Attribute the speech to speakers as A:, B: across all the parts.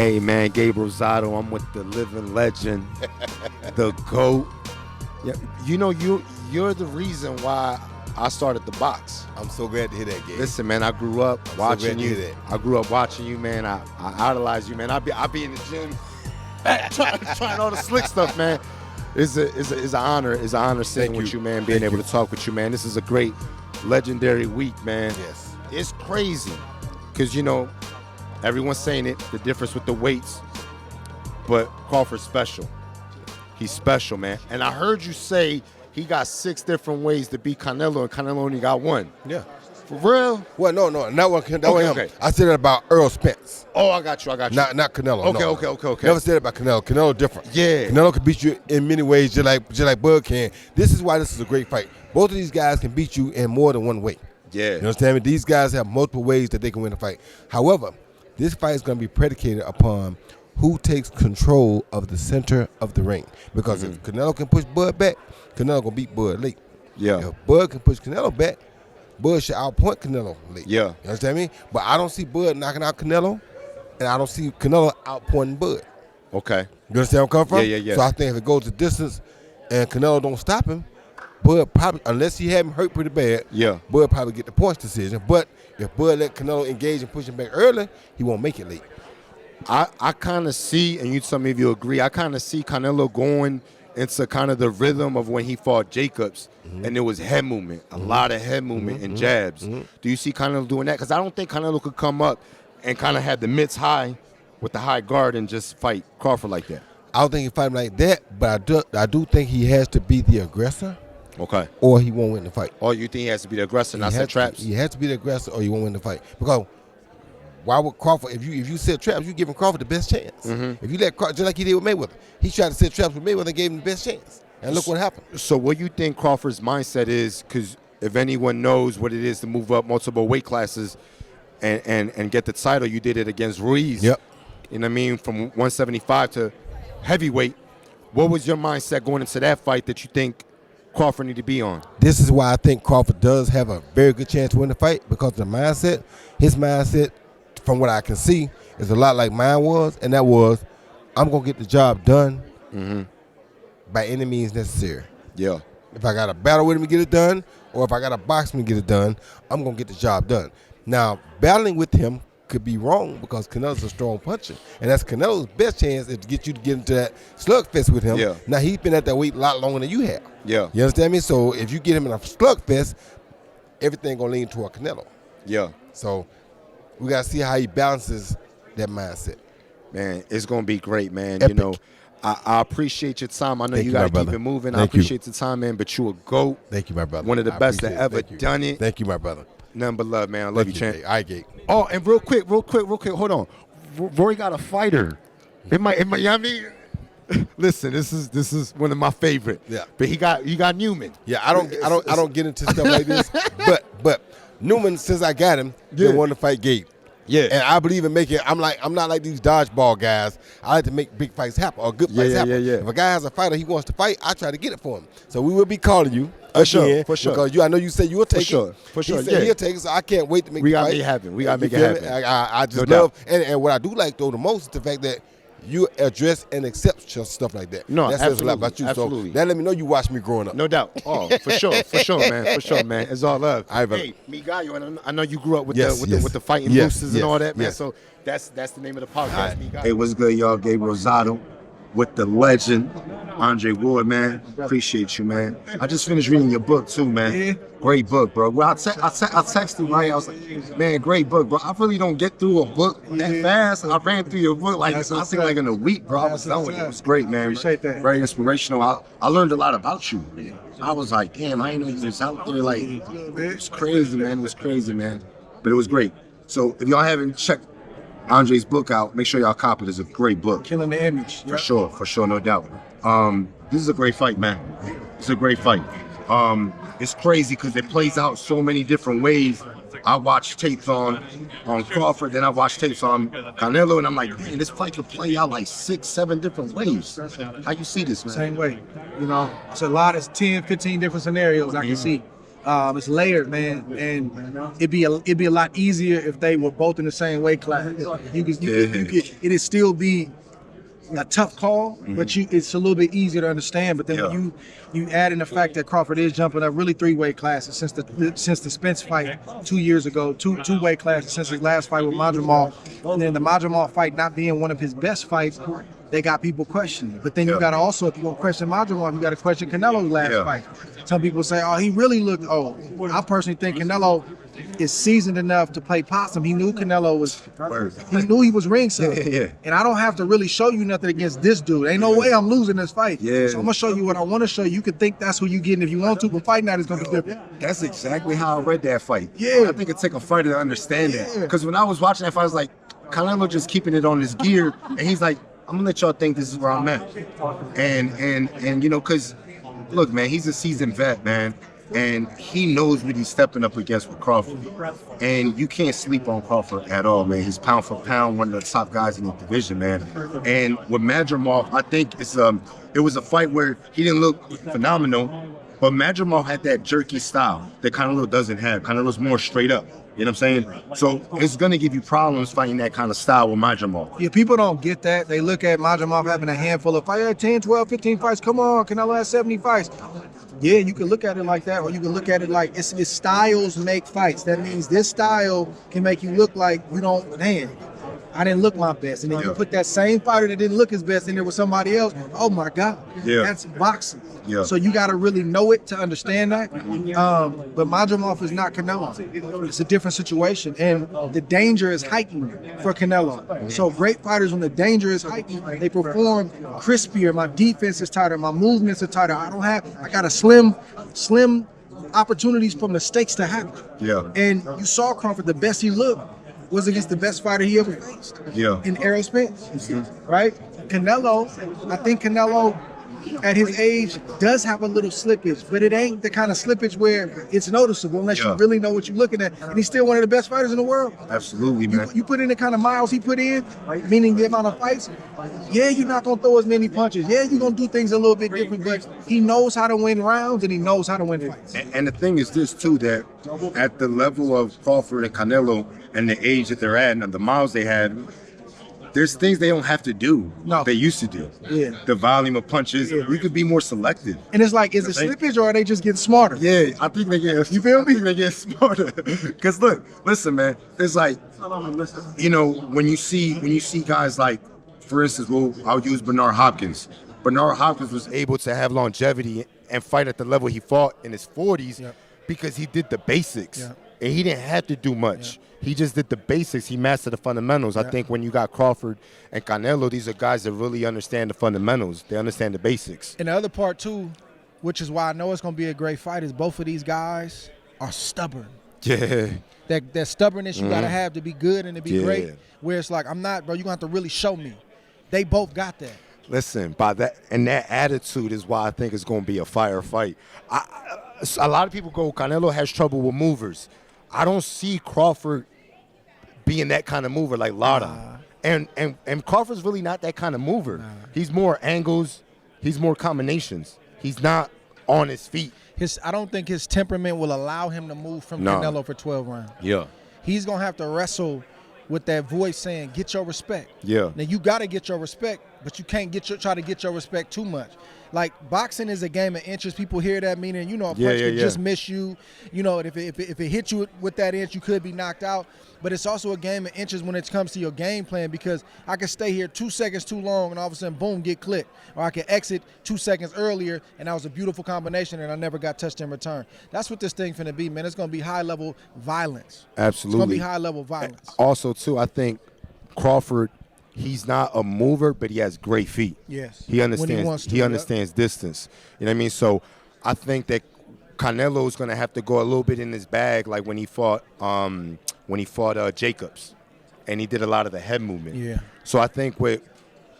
A: Hey, man, Gabe Rosado. I'm with the living legend, the GOAT. Yeah, you know, you're the reason why I started the box.
B: I'm so glad to hear that, Gabe.
A: Listen, man, I grew up watching you. I grew up watching you, man. I idolize you, man. I be in the gym trying all the slick stuff, man. It's an honor. It's an honor sitting with you, man, being able to talk with you, man. This is a great, legendary week, man.
B: Yes.
A: It's crazy because, you know, everyone's saying it, the difference with the weights, but Crawford's special. He's special, man. And I heard you say he got 6 different ways to beat Canelo, and Canelo only got 1.
B: Yeah.
A: For real?
B: Well, no, that one him.
A: Okay.
B: I said that about Earl Spence.
A: Oh, I got you.
B: Not Canelo.
A: Okay.
B: Never said it about Canelo. Canelo different.
A: Yeah.
B: Canelo can beat you in many ways, just like Bud can. This is why this is a great fight. Both of these guys can beat you in more than one way.
A: Yeah.
B: You understand me? These guys have multiple ways that they can win a fight. However, this fight is going to be predicated upon who takes control of the center of the ring. Because if Canelo can push Bud back, Canelo going to beat Bud late.
A: Yeah.
B: If Bud can push Canelo back, Bud should outpoint Canelo late.
A: Yeah.
B: You understand me? But I don't see Bud knocking out Canelo, and I don't see Canelo outpointing Bud.
A: Okay.
B: You understand where I'm coming from?
A: Yeah.
B: So I think if it goes the distance and Canelo don't stop him, Bud probably, unless he had him hurt pretty bad, Bud probably get the points decision. But if Bud let Canelo engage and push him back early, he won't make it late.
A: I kind of see, and you tell me if you agree, I kind of see Canelo going into kind of the rhythm of when he fought Jacobs, and there was head movement, a lot of head movement and jabs. Do you see Canelo doing that? Because I don't think Canelo could come up and kind of have the mitts high with the high guard and just fight Crawford like that.
B: I don't think he fight him like that, but I do think he has to be the aggressor.
A: Okay.
B: Or he won't win the fight.
A: Or you think he has to be the aggressor, not set traps?
B: He has to be the aggressor, or he won't win the fight. Because why would Crawford? If you set traps, you giving Crawford the best chance. If you let Crawford, just like he did with Mayweather, he tried to set traps with Mayweather and gave him the best chance. And look what happened.
A: So what you think Crawford's mindset is? Because if anyone knows what it is to move up multiple weight classes and get the title, you did it against Ruiz.
B: Yep.
A: You know what I mean? From 175 to heavyweight. What was your mindset going into that fight that you think Crawford need to be on?
B: This is why I think Crawford does have a very good chance to win the fight, because the mindset, his mindset, from what I can see, is a lot like mine was, and that was, I'm going to get the job done by any means necessary.
A: Yeah.
B: If I got to battle with him to get it done, or if I got to box him to get it done, I'm going to get the job done. Now, battling with him could be wrong because Canelo's a strong puncher, and that's Canelo's best chance is to get you to get into that slugfest with him.
A: Yeah.
B: Now, he's been at that weight a lot longer than you have.
A: Yeah.
B: You understand me? So if you get him in a slugfest, everything going to lean toward Canelo.
A: Yeah.
B: So we got to see how he balances that mindset.
A: Man, it's going to be great, man.
B: Epic.
A: You know, I appreciate your time. I know you got to keep it moving. I appreciate the time, man, but you a GOAT.
B: Thank you, my brother.
A: One of the best that ever done it.
B: Thank you, my brother.
A: Nothing but love, man. I love you, champ.
B: All right, Gabe.
A: Oh, and real quick, hold on. Roy got a fighter. It might, you know what I mean? Listen, this is one of my favorite.
B: Yeah.
A: But you got Newman.
B: Yeah, I don't get into stuff like this. But Newman, since I got him, been wanting to fight Gabe.
A: Yeah.
B: And I believe in making. I'm not like these dodgeball guys. I like to make big fights happen or good fights happen.
A: Yeah.
B: If a guy has a fighter he wants to fight, I try to get it for him. So we will be calling you.
A: For sure.
B: Because I know you say you'll take it.
A: For sure.
B: He said he'll take it, so I can't wait to make the fight.
A: We got to make it happen.
B: I just love, and what I do like, though, the most is the fact that you address and accept stuff like that.
A: No,
B: that says a lot about you.
A: Absolutely.
B: So that let me know you watched me growing up.
A: No doubt. Oh, for sure, man. It's all love. Hey, Mi Gallo, and I know you grew up with the fighting nooses and all that, man. So that's the name of the podcast, Mi Gallo. Hey, what's good, y'all? Gabe Rosado with the legend, Andre Ward, man. Appreciate you, man. I just finished reading your book, too, man. Yeah. Great book, bro. Well, I texted you, right? I was like, man, great book, bro. I really don't get through a book that fast. I ran through your book I think like in a week, bro. I was done with it. It was great, man.
C: Appreciate that.
A: Very inspirational. I learned a lot about you. I was like, damn, I didn't know you was out there. Like, it was crazy, man. It was crazy, man. But it was great. So if y'all haven't checked Andre's book out, make sure y'all copy it. It's a great book.
C: Killing the image.
A: For sure, no doubt. This is a great fight, man. It's a great fight. It's crazy because it plays out so many different ways. I watch tapes on Crawford, then I watch tapes on Canelo, and I'm like, man, this fight could play out like 6-7 different ways. How you see this, man?
C: Same way. You know, it's 10, 15 different scenarios I can see. It's layered, man, and it'd be a lot easier if they were both in the same weight class. It'd still be a tough call, but it's a little bit easier to understand. But then when you add in the fact that Crawford is jumping up really 3 weight classes since the Spence fight 2 years ago, two weight classes since his last fight with Madrimov, and then the Madrimov fight not being one of his best fights, they got people questioning. But then you got to also, if you want to question Madrimov, you got to question Canelo's last fight. Some people say, oh, he really looked old. I personally think Canelo is seasoned enough to play possum. He knew Canelo was, he knew he was ringside. And I don't have to really show you nothing against this dude. Ain't no way I'm losing this fight. So I'm going to show you what I want to show you. You can think that's who you getting if you want to, but fight night is going to be different.
A: That's exactly how I read that fight. I think it take a fighter to understand that. Because when I was watching that fight, I was like, Canelo just keeping it on his gear, and he's like, I'm going to let y'all think this is where I'm at. And you know, because, look, man, he's a seasoned vet, man. And he knows what he's stepping up against with Crawford. And you can't sleep on Crawford at all, man. He's pound for pound one of the top guys in the division, man. And with Madrimov, I think it was a fight where he didn't look phenomenal, but Madrimov had that jerky style that Canelo doesn't have. Canelo's more straight up. You know what I'm saying? So it's going to give you problems fighting that kind of style with Madrimov.
C: Yeah, people don't get that. They look at Madrimov having a handful of fights, 10, 12, 15 fights. Come on, Canelo has 70 fights. Yeah, you can look at it like that, or you can look at it like it's styles make fights. That means this style can make you look like you don't, man, I didn't look my best. And then you put that same fighter that didn't look his best in there with somebody else. Oh my God, that's boxing. So you got to really know it to understand that. But Madrimov is not Canelo. It's a different situation, and the danger is heightened for Canelo. So great fighters, when the danger is heightened, they perform crispier. My defense is tighter. My movements are tighter. I got a slim opportunities for mistakes to happen. And you saw Crawford, the best he looked was against the best fighter he ever faced. In Errol Spence. Right? Canelo, I think Canelo at his age does have a little slippage, but it ain't the kind of slippage where it's noticeable unless you really know what you're looking at. And he's still one of the best fighters in the world.
A: Absolutely, man.
C: You put in the kind of miles he put in, meaning the amount of fights, you're not going to throw as many punches. You're going to do things a little bit different, but he knows how to win rounds and he knows how to win fights.
A: And the thing is this, too, that at the level of Crawford and Canelo and the age that they're at and the miles they had, there's things they don't have to do. They used to do. The volume of punches, we could be more selective.
C: And it's like, is it slippage or are they just getting smarter?
A: I think they get. You feel me? They get smarter. Because listen, man. It's like, you know, when you see guys like, for instance, I'll use Bernard Hopkins. Bernard Hopkins was able to have longevity and fight at the level he fought in his 40s because he did the basics and he didn't have to do much. He just did the basics. He mastered the fundamentals. I think when you got Crawford and Canelo, these are guys that really understand the fundamentals. They understand the basics.
C: And the other part, too, which is why I know it's going to be a great fight, is both of these guys are stubborn. That stubbornness you got to have to be good and to be great, where it's like, I'm not, bro, you're going to have to really show me. They both got that.
A: Listen, by that and that attitude is why I think it's going to be a fire fight. A lot of people go, Canelo has trouble with movers. I don't see Crawford being that kind of mover like Lara. And Crawford's really not that kind of mover. He's more angles. He's more combinations. He's not on his feet.
C: I don't think his temperament will allow him to move from Canelo for 12 rounds. He's going to have to wrestle with that voice saying, get your respect. Now, you got to get your respect, but you can't try to get your respect too much. Like, boxing is a game of inches. People hear that, meaning, you know, a punch could just miss you. You know, if it hits you with that inch, you could be knocked out. But it's also a game of inches when it comes to your game plan, because I can stay here 2 seconds too long and all of a sudden, boom, get clipped. Or I can exit 2 seconds earlier and that was a beautiful combination and I never got touched in return. That's what this thing's finna be, man. It's going to be high-level violence.
A: Absolutely.
C: It's going to be high-level violence.
A: Also, too, I think Crawford, he's not a mover, but he has great feet. He understands. He understands distance. You know what I mean? So I think that Canelo's going to have to go a little bit in his bag, like when he fought Jacobs, and he did a lot of the head movement. So I think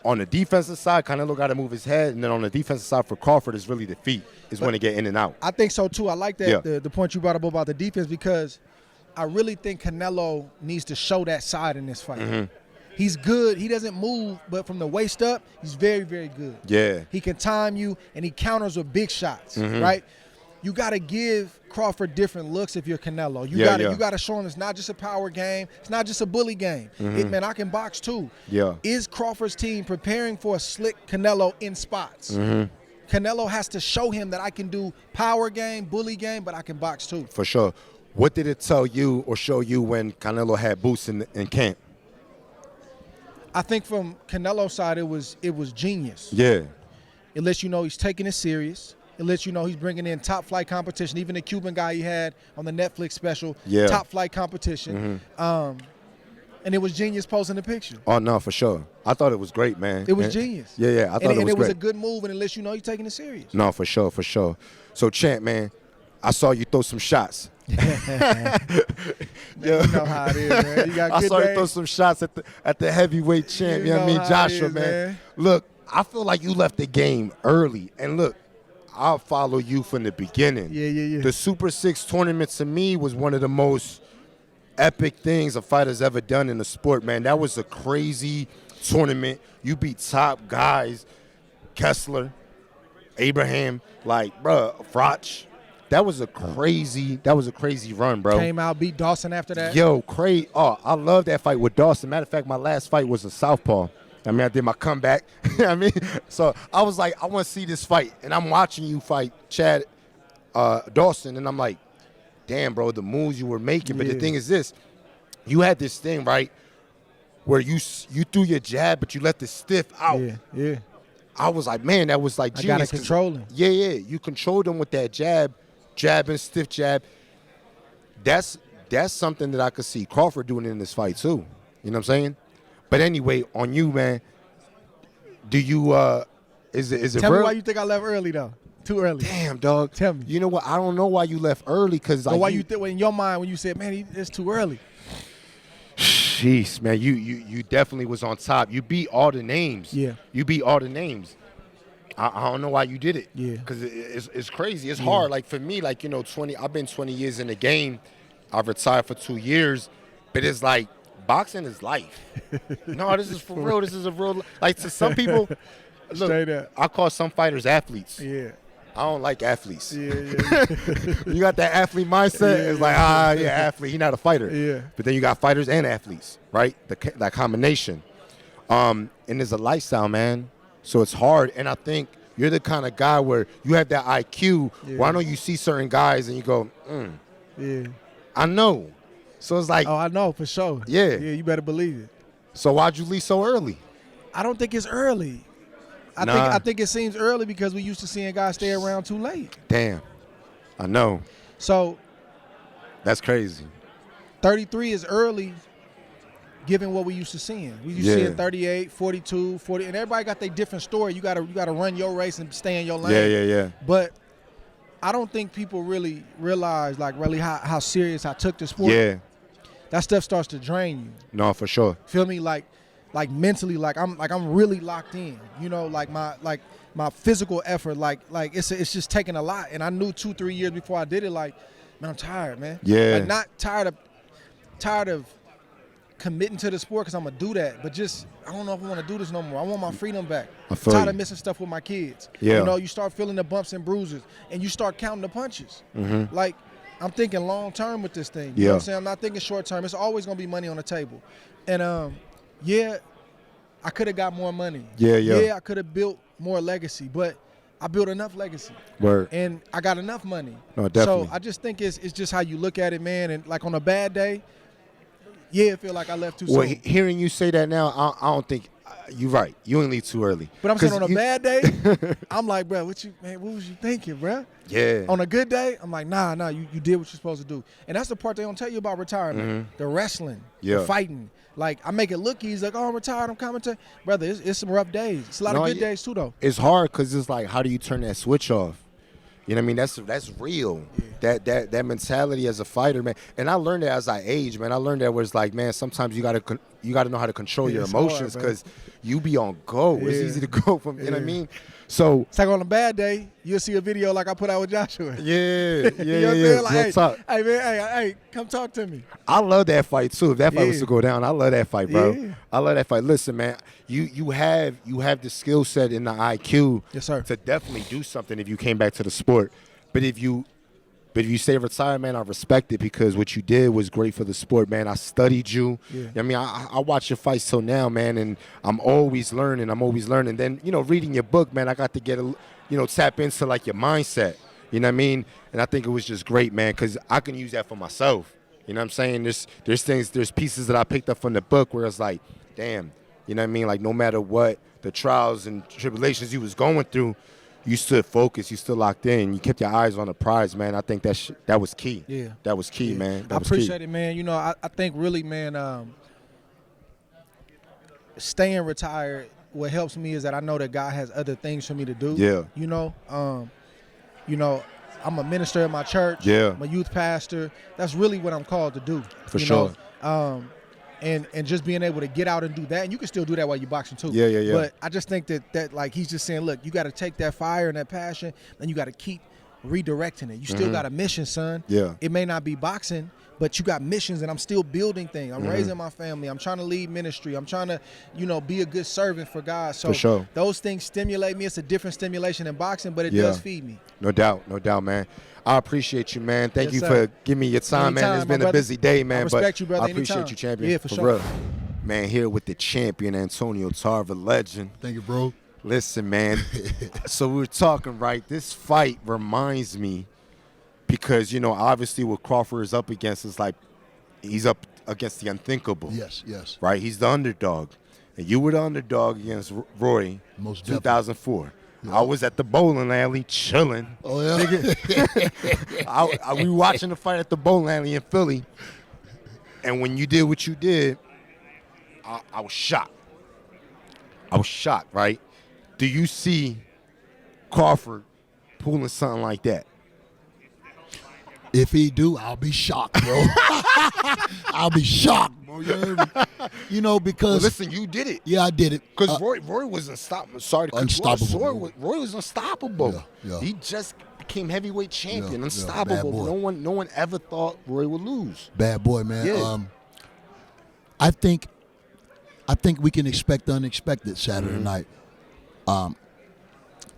A: on the defensive side, Canelo got to move his head, and then on the defensive side for Crawford is really the feet is when they get in and out.
C: I think so too. I like that the point you brought up about the defense, because I really think Canelo needs to show that side in this fight. He's good. He doesn't move, but from the waist up, he's very, very good. He can time you, and he counters with big shots, right? you got to give Crawford different looks if you're Canelo. You got to show him it's not just a power game. It's not just a bully game. Man, I can box too.
B: Yeah.
C: Is Crawford's team preparing for a slick Canelo in spots? Canelo has to show him that I can do power game, bully game, but I can box too.
B: For sure. What did it tell you or show you when Canelo had boots in camp?
C: I think from Canelo's side, it was genius.
B: Yeah.
C: It lets you know he's taking it serious. It lets you know he's bringing in top flight competition. Even the Cuban guy he had on the Netflix special, top flight competition. And it was genius posting the picture.
B: Oh, no, for sure. I thought it was great, man.
C: It was genius.
B: Yeah, I thought it was great.
C: And it was a good move, and it lets you know he's taking it serious.
B: No, for sure. So, Champ, man, I saw you throw some shots.
C: Man, you know how it is, man. You got
B: I
C: good
B: saw you
C: days.
B: throw some shots at the heavyweight champ. You know what I mean, Joshua, man. Look, I feel like you left the game early. And look, I'll follow you from the beginning.
C: Yeah.
B: The Super 6 tournament to me was one of the most epic things a fighter's ever done in the sport, man. That was a crazy tournament. You beat top guys, Kessler, Abraham, Froch. That was a crazy run, bro.
C: Came out, beat Dawson after that.
B: Yo, crazy. Oh, I love that fight with Dawson. Matter of fact, my last fight was a southpaw. I did my comeback. So I was like, I want to see this fight. And I'm watching you fight Chad Dawson, and I'm like, damn, bro, the moves you were making. But the thing is this, you had this thing, right, where you threw your jab, but you let the stiff out.
C: Yeah.
B: I was like, man, that was like genius.
C: I got to control him.
B: Yeah. You controlled him with that jab and stiff jab. That's something that I could see Crawford doing in this fight too. You know what I'm saying? But anyway, on you, man, do you is it
C: Tell
B: real?
C: me why you think I left early though. Too early.
B: Damn, dog.
C: Tell me.
B: You know what? I don't know why you left early, because like,
C: why you think in your mind when you said, man, it's too early.
B: Jeez, man, you definitely was on top. You beat all the names.
C: Yeah.
B: You beat all the names. I don't know why you did it.
C: Yeah.
B: Because it's crazy. It's hard. Like for me, like, you know, I've been 20 years in the game. I've retired for 2 years. But it's like, boxing is life. No, this is for real. This is a real, like, to some people, look, I call some fighters athletes.
C: Yeah.
B: I don't like athletes.
C: Yeah.
B: You got that athlete mindset. It's like, athlete. He's not a fighter.
C: Yeah.
B: But then you got fighters and athletes, right? That combination. And there's a lifestyle, man. So it's hard. And I think you're the kind of guy where you have that IQ.
C: Yeah.
B: Where I know you see certain guys and you go,
C: Yeah.
B: I know. So it's like,
C: oh, I know for sure.
B: Yeah.
C: Yeah, you better believe it.
B: So why'd you leave so early?
C: I don't think it's early. I think it seems early because we used to seeing guys stay around too late.
B: Damn. I know.
C: So
B: that's crazy.
C: 33 is early given what we used to seeing. We used to seeing 38, 42, 40, and everybody got their different story. You gotta run your race and stay in your lane.
B: Yeah.
C: But I don't think people really realize how serious I took the sport.
B: Yeah.
C: That stuff starts to drain you.
B: No, for sure.
C: Feel me? Like mentally, I'm really locked in. You know, my physical effort, it's just taking a lot. And I knew 2-3 years before I did it, man, I'm tired, man.
B: Yeah.
C: Like not tired of committing to the sport because I'm gonna do that, but just I don't know if I want to do this no more. I want my freedom back. I'm tired of missing stuff with my kids.
B: Yeah.
C: You know, you start feeling the bumps and bruises, and you start counting the punches.
B: Mm-hmm.
C: Like I'm thinking long term with this thing. You know what I'm saying? I'm not thinking short term. It's always gonna be money on the table, and I could have got more money. Yeah, I could have built more legacy, but I built enough legacy.
B: Word.
C: And I got enough money.
B: No, definitely.
C: So I just think it's just how you look at it, man. And like on a bad day, it feel like I left too soon.
B: Well, hearing you say that now, I don't think you're right. You ain't leave too early.
C: But I'm saying on a bad day, I'm like, bro, what was you thinking, bro?
B: Yeah.
C: On a good day, I'm like, nah, you did what you're supposed to do. And that's the part they don't tell you about retirement.
B: Mm-hmm.
C: The wrestling, the fighting. Like, I make it look easy. Like, oh, I'm retired, I'm commentating. Brother, it's some rough days. It's a lot of good days, too, though.
B: It's hard because it's like, how do you turn that switch off? You know what I mean? That's real. Yeah. That mentality as a fighter, man. And I learned that as I age, man. I learned that where it's like, man, sometimes you gotta know how to control your emotions because you be on go. Yeah. It's easy to go from, you know what I mean? So
C: it's like on a bad day, you'll see a video like I put out with Joshua.
B: Yeah.
C: You know what I'm saying? Like, hey, man, hey, come talk to me.
B: I love that fight too. If that fight was to go down, I love that fight, bro.
C: Yeah.
B: I love that fight. Listen, man, you have the skill set and the IQ
C: yes, sir,
B: to definitely do something if you came back to the sport.
A: But if you say retired, man, I respect it because what you did was great for the sport, man. I studied you.
C: Yeah.
A: I mean, I watch your fights till now, man, and I'm always learning. Then, reading your book, man, I got to get tap into like your mindset. You know what I mean? And I think it was just great, man, because I can use that for myself. You know what I'm saying? There's pieces that I picked up from the book where it's like, damn, you know what I mean? Like no matter what the trials and tribulations you was going through, you stood focused, you still locked in, you kept your eyes on the prize, man. I think that was key.
C: Yeah.
A: That was key, man.
C: I appreciate it, man. I think really, man, staying retired, what helps me is that I know that God has other things for me to do.
A: Yeah.
C: I'm a minister in my church.
A: Yeah.
C: I'm a youth pastor. That's really what I'm called to do.
A: For sure.
C: And just being able to get out and do that, and you can still do that while you're boxing too.
A: Yeah.
C: But I just think that like he's just saying, look, you got to take that fire and that passion, and you got to keep redirecting it. You still got a mission, son.
A: Yeah.
C: It may not be boxing, but you got missions, and I'm still building things. I'm raising my family. I'm trying to lead ministry. I'm trying to, be a good servant for God. So
A: for sure.
C: Those things stimulate me. It's a different stimulation than boxing, but it does feed me.
A: No doubt, man. I appreciate you, man. Thank you
C: sir.
A: for giving me your time, man. It's been a busy day, man.
C: I respect you, brother.
A: I appreciate
C: anytime.
A: you, champion.
C: Yeah, for sure.
A: Real. Man, here with the champion, Antonio Tarver, legend.
D: Thank you, bro.
A: Listen, man. So we were talking, right? This fight reminds me because, obviously what Crawford is up against is like he's up against the unthinkable.
D: Yes.
A: Right? He's the underdog. And you were the underdog against Roy,
D: Most
A: 2004.
D: Yeah.
A: I was at the bowling alley chilling.
D: Oh, yeah?
A: We were watching the fight at the bowling alley in Philly. And when you did what you did, I was shocked. Right? Do you see Crawford pulling something like that?
D: If he do, I'll be shocked, bro. I'll be shocked, bro. You heard me? Because...
A: Well, listen, you did it.
D: Yeah, I did it.
A: Because Roy was unstoppable. Sorry to
D: unstoppable.
A: Roy was unstoppable.
D: Yeah.
A: He just became heavyweight champion, unstoppable.
D: Bad boy.
A: No one ever thought Roy would lose.
D: Bad boy, man.
A: Yeah.
D: I think we can expect the unexpected Saturday night.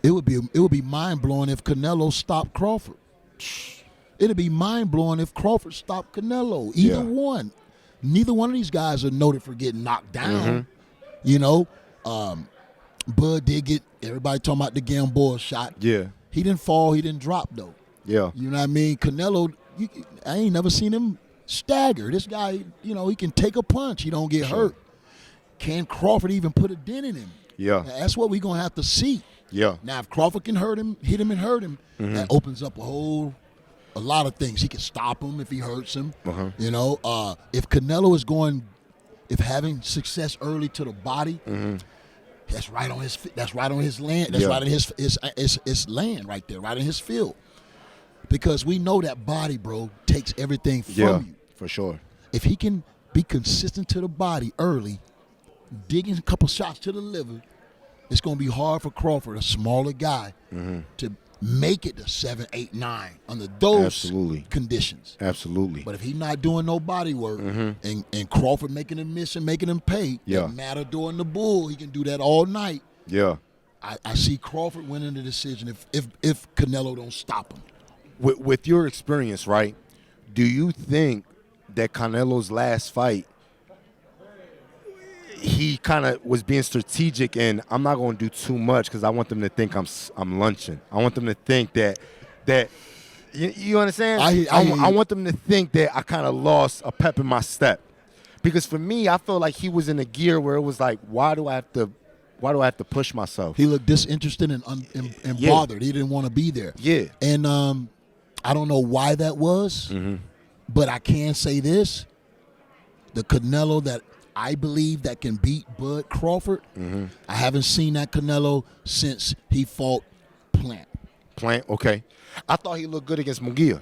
D: It would be mind blowing if Canelo stopped Crawford. It'd be mind blowing if Crawford stopped Canelo. Either one. Neither one of these guys are noted for getting knocked down. Bud did get everybody talking about the Gamboa shot.
A: Yeah.
D: He didn't fall. He didn't drop though.
A: Yeah.
D: You know what I mean? Canelo, I ain't never seen him stagger. This guy, he can take a punch. He don't get hurt. Can Crawford even put a dent in him?
A: Yeah.
D: Now, that's what we're going to have to see.
A: Yeah.
D: Now, if Crawford can hit him and hurt him, that opens up a lot of things. He can stop him if he hurts him. If Canelo is having success early to the body, that's right on his land. That's right on his land right there, right in his field. Because we know that body, bro, takes everything from you.
A: For sure.
D: If he can be consistent to the body early, digging a couple shots to the liver, it's going to be hard for Crawford, a smaller guy, to make it to 7, 8, 9 under those conditions.
A: Absolutely.
D: But if he's not doing no body work and Crawford making him miss and making him pay, doesn't matter during the bull, he can do that all night.
A: Yeah.
D: I see Crawford winning the decision if Canelo don't stop him.
A: With your experience, right, do you think that Canelo's last fight, he kind of was being strategic and I'm not going to do too much because I want them to think I'm lunching. I want them to think that you understand? I want them to think that I kind of lost a pep in my step. Because for me, I felt like he was in a gear where it was like, why do I have to push myself?
D: He looked disinterested and bothered. He didn't want to be there.
A: Yeah.
D: And I don't know why that was, but I can say this. The Canelo that I believe that can beat Bud Crawford, I haven't seen that Canelo since he fought Plant.
A: Okay. I thought he looked good against Munguia.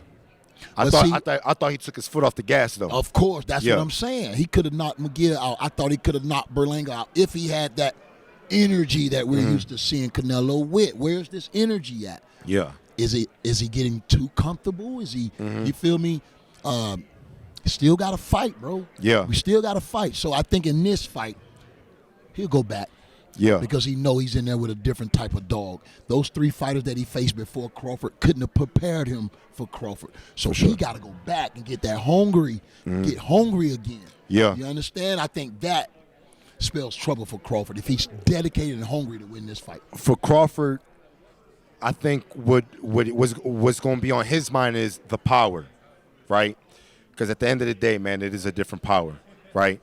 A: I thought he took his foot off the gas, though.
D: Of course. That's what I'm saying. He could have knocked Munguia out. I thought he could have knocked Berlanga out if he had that energy that we're used to seeing Canelo with. Where's this energy at?
A: Yeah.
D: Is he getting too comfortable? Is he, you feel me? Still got to fight, bro.
A: Yeah.
D: We still got to fight. So I think in this fight, he'll go back.
A: Yeah.
D: Because he know he's in there with a different type of dog. Those 3 fighters that he faced before Crawford couldn't have prepared him for Crawford. So he got to go back and get that get hungry again.
A: Yeah.
D: You understand? I think that spells trouble for Crawford if he's dedicated and hungry to win this fight.
A: For Crawford, I think what's going to be on his mind is the power, right? Because at the end of the day, man, it is a different power, right?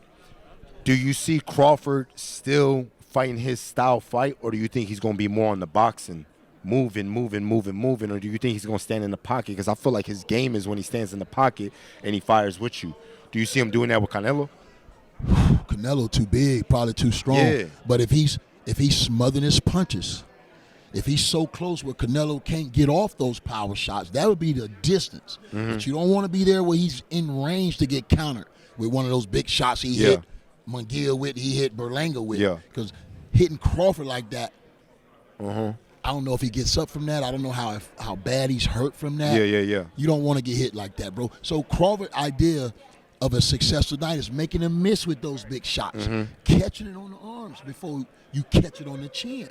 A: Do you see Crawford still fighting his style fight, or do you think he's going to be more on the boxing, moving, or do you think he's going to stand in the pocket? Because I feel like his game is when he stands in the pocket and he fires with you. Do you see him doing that with Canelo?
D: Canelo too big, probably too strong.
A: Yeah.
D: But if he's smothering his punches, if he's so close where Canelo can't get off those power shots, that would be the distance. But you don't want to be there where he's in range to get countered with one of those big shots he hit McGill with, he hit Berlanga with.
A: Yeah.
D: Because hitting Crawford like that, I don't know if he gets up from that. I don't know how bad he's hurt from that.
A: Yeah.
D: You don't want to get hit like that, bro. So Crawford's idea of a successful night is making him miss with those big shots, catching it on the arms before you catch it on the chin.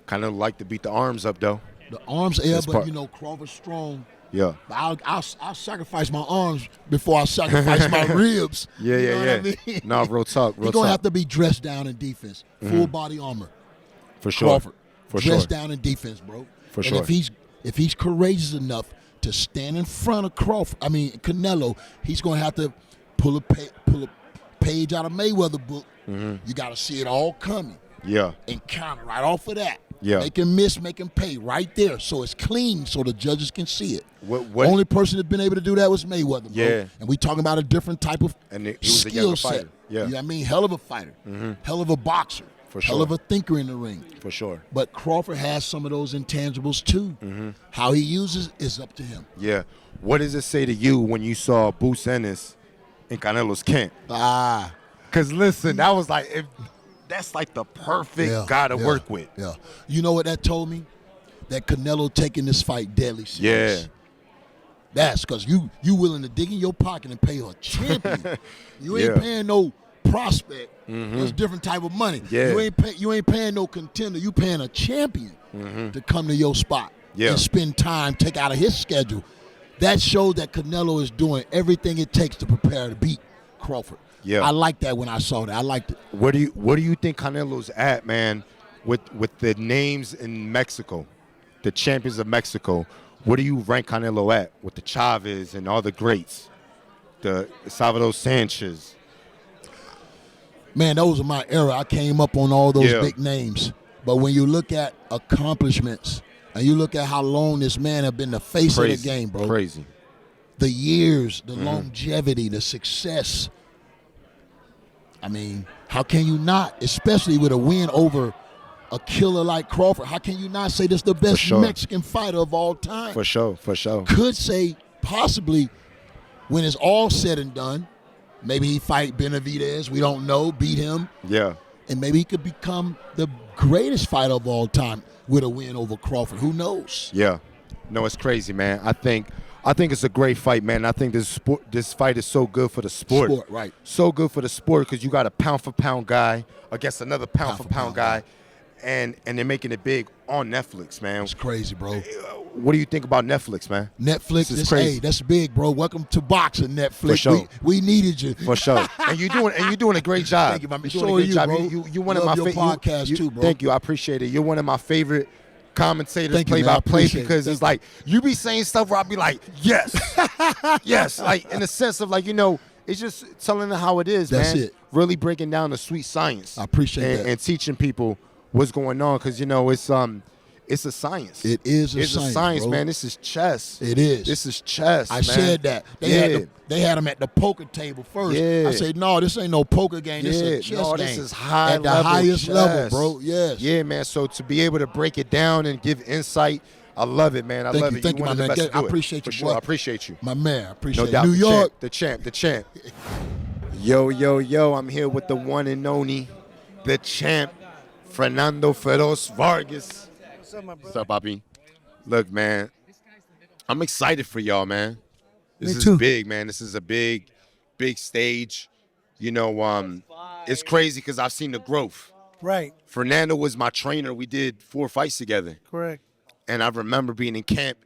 A: Kind of like to beat the arms up, though.
D: The arms, but you know, Crawford's strong.
A: Yeah.
D: But I'll sacrifice my arms before I sacrifice my ribs.
A: Yeah.
D: What I mean?
A: No, real talk.
D: He's going to have to be dressed down in defense, full body armor.
A: For sure.
D: Crawford.
A: For
D: dressed down in defense, bro.
A: For
D: and
A: sure.
D: if he's courageous enough to stand in front of Canelo, he's going to have to pull a page out of Mayweather book. You got to see it all coming.
A: Yeah.
D: And counter right off of that.
A: Yeah.
D: Make him miss, make him pay right there, so it's clean, so the judges can see it.
A: What?
D: Only person that's been able to do that was Mayweather, bro.
A: Yeah.
D: And we talking about a different type of
A: And he was a
D: skill
A: younger
D: set.
A: fighter. Yeah.
D: You know what I mean? Hell of a fighter. Hell of a boxer.
A: For
D: Hell
A: sure.
D: of a thinker in the ring.
A: For sure.
D: But Crawford has some of those intangibles too. How he uses is up to him.
A: Yeah. What does it say to you when you saw Bruce Ennis in Canelo's camp? Because listen, that was like that's like the perfect guy to work with.
D: Yeah. You know what that told me? That Canelo taking this fight deadly serious.
A: Yeah.
D: That's because you willing to dig in your pocket and pay a champion. You ain't paying no prospect. It's a different type of money.
A: Yeah.
D: You ain't paying no contender. You paying a champion to come to your spot and spend time, take out of his schedule. That showed that Canelo is doing everything it takes to prepare to beat Crawford.
A: Yeah.
D: I liked that when I saw that. I liked it.
A: Where do you think Canelo's at, man, with the names in Mexico, the champions of Mexico? Where do you rank Canelo at with the Chavez and all the greats, the Salvador Sanchez?
D: Man, those are my era. I came up on all those big names. But when you look at accomplishments and you look at how long this man have been the face of the game, bro.
A: Crazy.
D: The years, the longevity, the success. I mean, how can you not, especially with a win over a killer like Crawford, how can you not say this is the best Mexican fighter of all time?
A: For sure.
D: Could say possibly when it's all said and done, maybe he fight Benavidez, we don't know, beat him.
A: Yeah.
D: And maybe he could become the greatest fighter of all time with a win over Crawford. Who knows?
A: Yeah. No, it's crazy, man. I think it's a great fight, man. I think this fight is so good for the sport.
D: Right.
A: So good for the sport because you got a pound-for-pound guy against another pound-for-pound guy, and they're making it big on Netflix, man.
D: It's crazy, bro.
A: What do you think about Netflix, man?
D: Netflix is crazy. Hey, that's big, bro. Welcome to boxing, Netflix.
A: For sure.
D: We needed you.
A: For sure. And you're doing a great job.
D: Thank you, man.
A: You're doing a great job.
D: Bro.
A: You one of my favorite
D: podcast too, bro.
A: Thank you. I appreciate it. You're one of my favorite commentators, play-by-play, because it's like you be saying stuff where I'll be like, yes, yes, like in the sense of like, you know, it's just telling them how it is,
D: That's
A: man.
D: it.
A: Really breaking down the sweet science.
D: I appreciate that.
A: And teaching people what's going on, because you know it's a science.
D: It is a
A: it's
D: science,
A: a science,
D: bro.
A: man. This is chess.
D: It is.
A: This is chess.
D: I
A: man.
D: said that. They had him at the poker table first.
A: Yeah.
D: I said, no, this ain't no poker game. This is a chess game.
A: This is high
D: at the highest
A: chess.
D: level, bro. Yes.
A: Yeah, man. So to be able to break it down and give insight, I love it, man. I love it.
D: Thank you,
A: one
D: my
A: of the
D: man.
A: best to do
D: I appreciate
A: it.
D: you,
A: For sure.
D: boy.
A: I appreciate you.
D: My man, I appreciate
A: No
D: it.
A: doubt.
D: New York.
A: The champ. Yo. I'm here with the one and only, the champ, Fernando Feroz Vargas.
E: What's up, my brother?
A: What's up, Bobby? Look, man, I'm excited for y'all, man. This
E: Me
A: is
E: too.
A: big, man. This is a big stage. You know, it's crazy because I've seen the growth.
E: Right.
A: Fernando was my trainer. We did 4 fights together.
E: Correct.
A: And I remember being in camp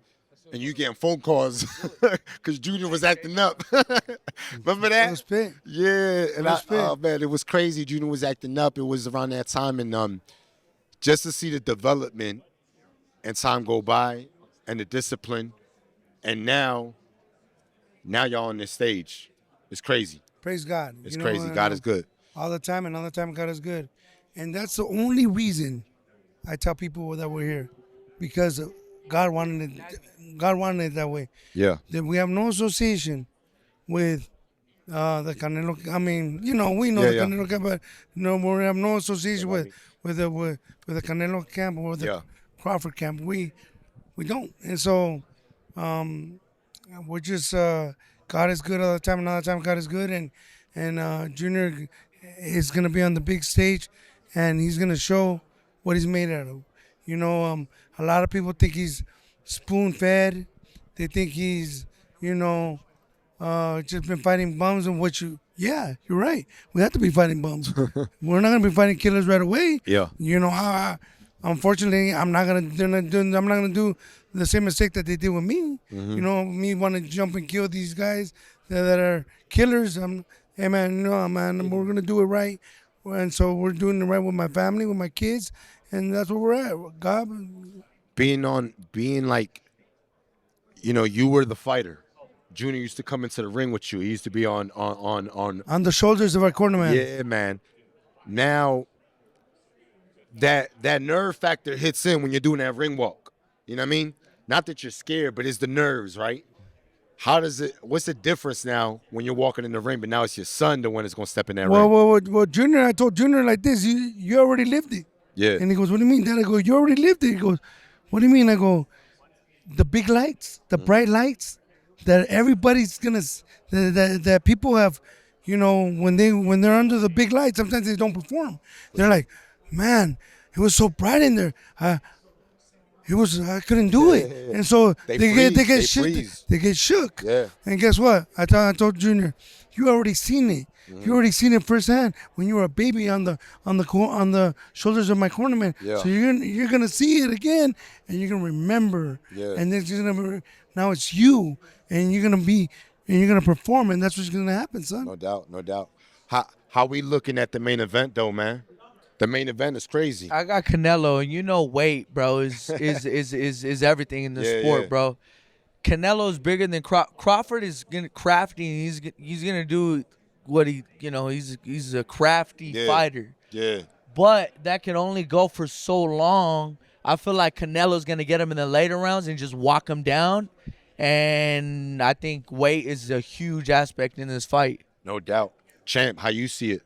A: and you getting phone calls because Junior was acting up. Remember that?
E: Respect.
A: Yeah. And
E: Respect.
A: oh, man, it was crazy. Junior was acting up. It was around that time. And just to see the development and time go by and the discipline. And now y'all on this stage. It's crazy.
E: Praise God.
A: It's crazy. God is good.
E: All the time, and all the time God is good. And that's the only reason I tell people that we're here. Because God wanted it that way.
A: Yeah.
E: That we have no association with the Canelo. I mean, we know the Canelo camp, but we have no association with the Canelo camp or the Crawford camp. We don't. And so we're just God is good all the time, and all the time God is good. And Junior is gonna be on the big stage, and he's gonna show what he's made out of. A lot of people think he's spoon-fed. They think he's, just been fighting bums and you're right. We have to be fighting bums. We're not going to be fighting killers right away.
A: Yeah.
E: Unfortunately, I'm not going to do the same mistake that they did with me.
A: Mm-hmm.
E: Me want to jump and kill these guys that are killers. Hey, man, we're going to do it right. And so we're doing it right with my family, with my kids, and that's where we're at. God.
A: Being like, you were the fighter. Junior used to come into the ring with you. He used to be on
E: the shoulders of our corner man.
A: Yeah, man. Now that nerve factor hits in when you're doing that ring walk. You know what I mean? Not that you're scared, but it's the nerves, right? What's the difference now when you're walking in the ring, but now it's your son, the one that's going to step in that ring?
E: Well, Junior, I told Junior like this, you already lived it.
A: Yeah.
E: And he goes, what do you mean, Dad? I go, you already lived it. He goes, what do you mean? I go, the big lights, the bright lights that everybody's going to, that people have, when they're under the big lights, sometimes they don't perform. They're like, man, it was so bright in there. I couldn't do it. Yeah. And so they get shook.
A: Yeah.
E: And guess what? I told Junior, you already seen it. Mm-hmm. You already seen it firsthand when you were a baby on the shoulders of my cornerman.
A: Yeah.
E: So you're gonna see it again, and you're gonna remember.
A: Yeah.
E: And then now it's you, and you're gonna perform, and that's what's gonna happen, son.
A: No doubt. How we looking at the main event though, man? The main event is crazy.
F: I got Canelo, and weight, bro, is everything in the sport, bro. Canelo's bigger than Crawford is crafty. And he's gonna do what he's a crafty fighter.
A: Yeah.
F: But that can only go for so long. I feel like Canelo's gonna get him in the later rounds and just walk him down. And I think weight is a huge aspect in this fight.
A: No doubt. Champ, how you see it?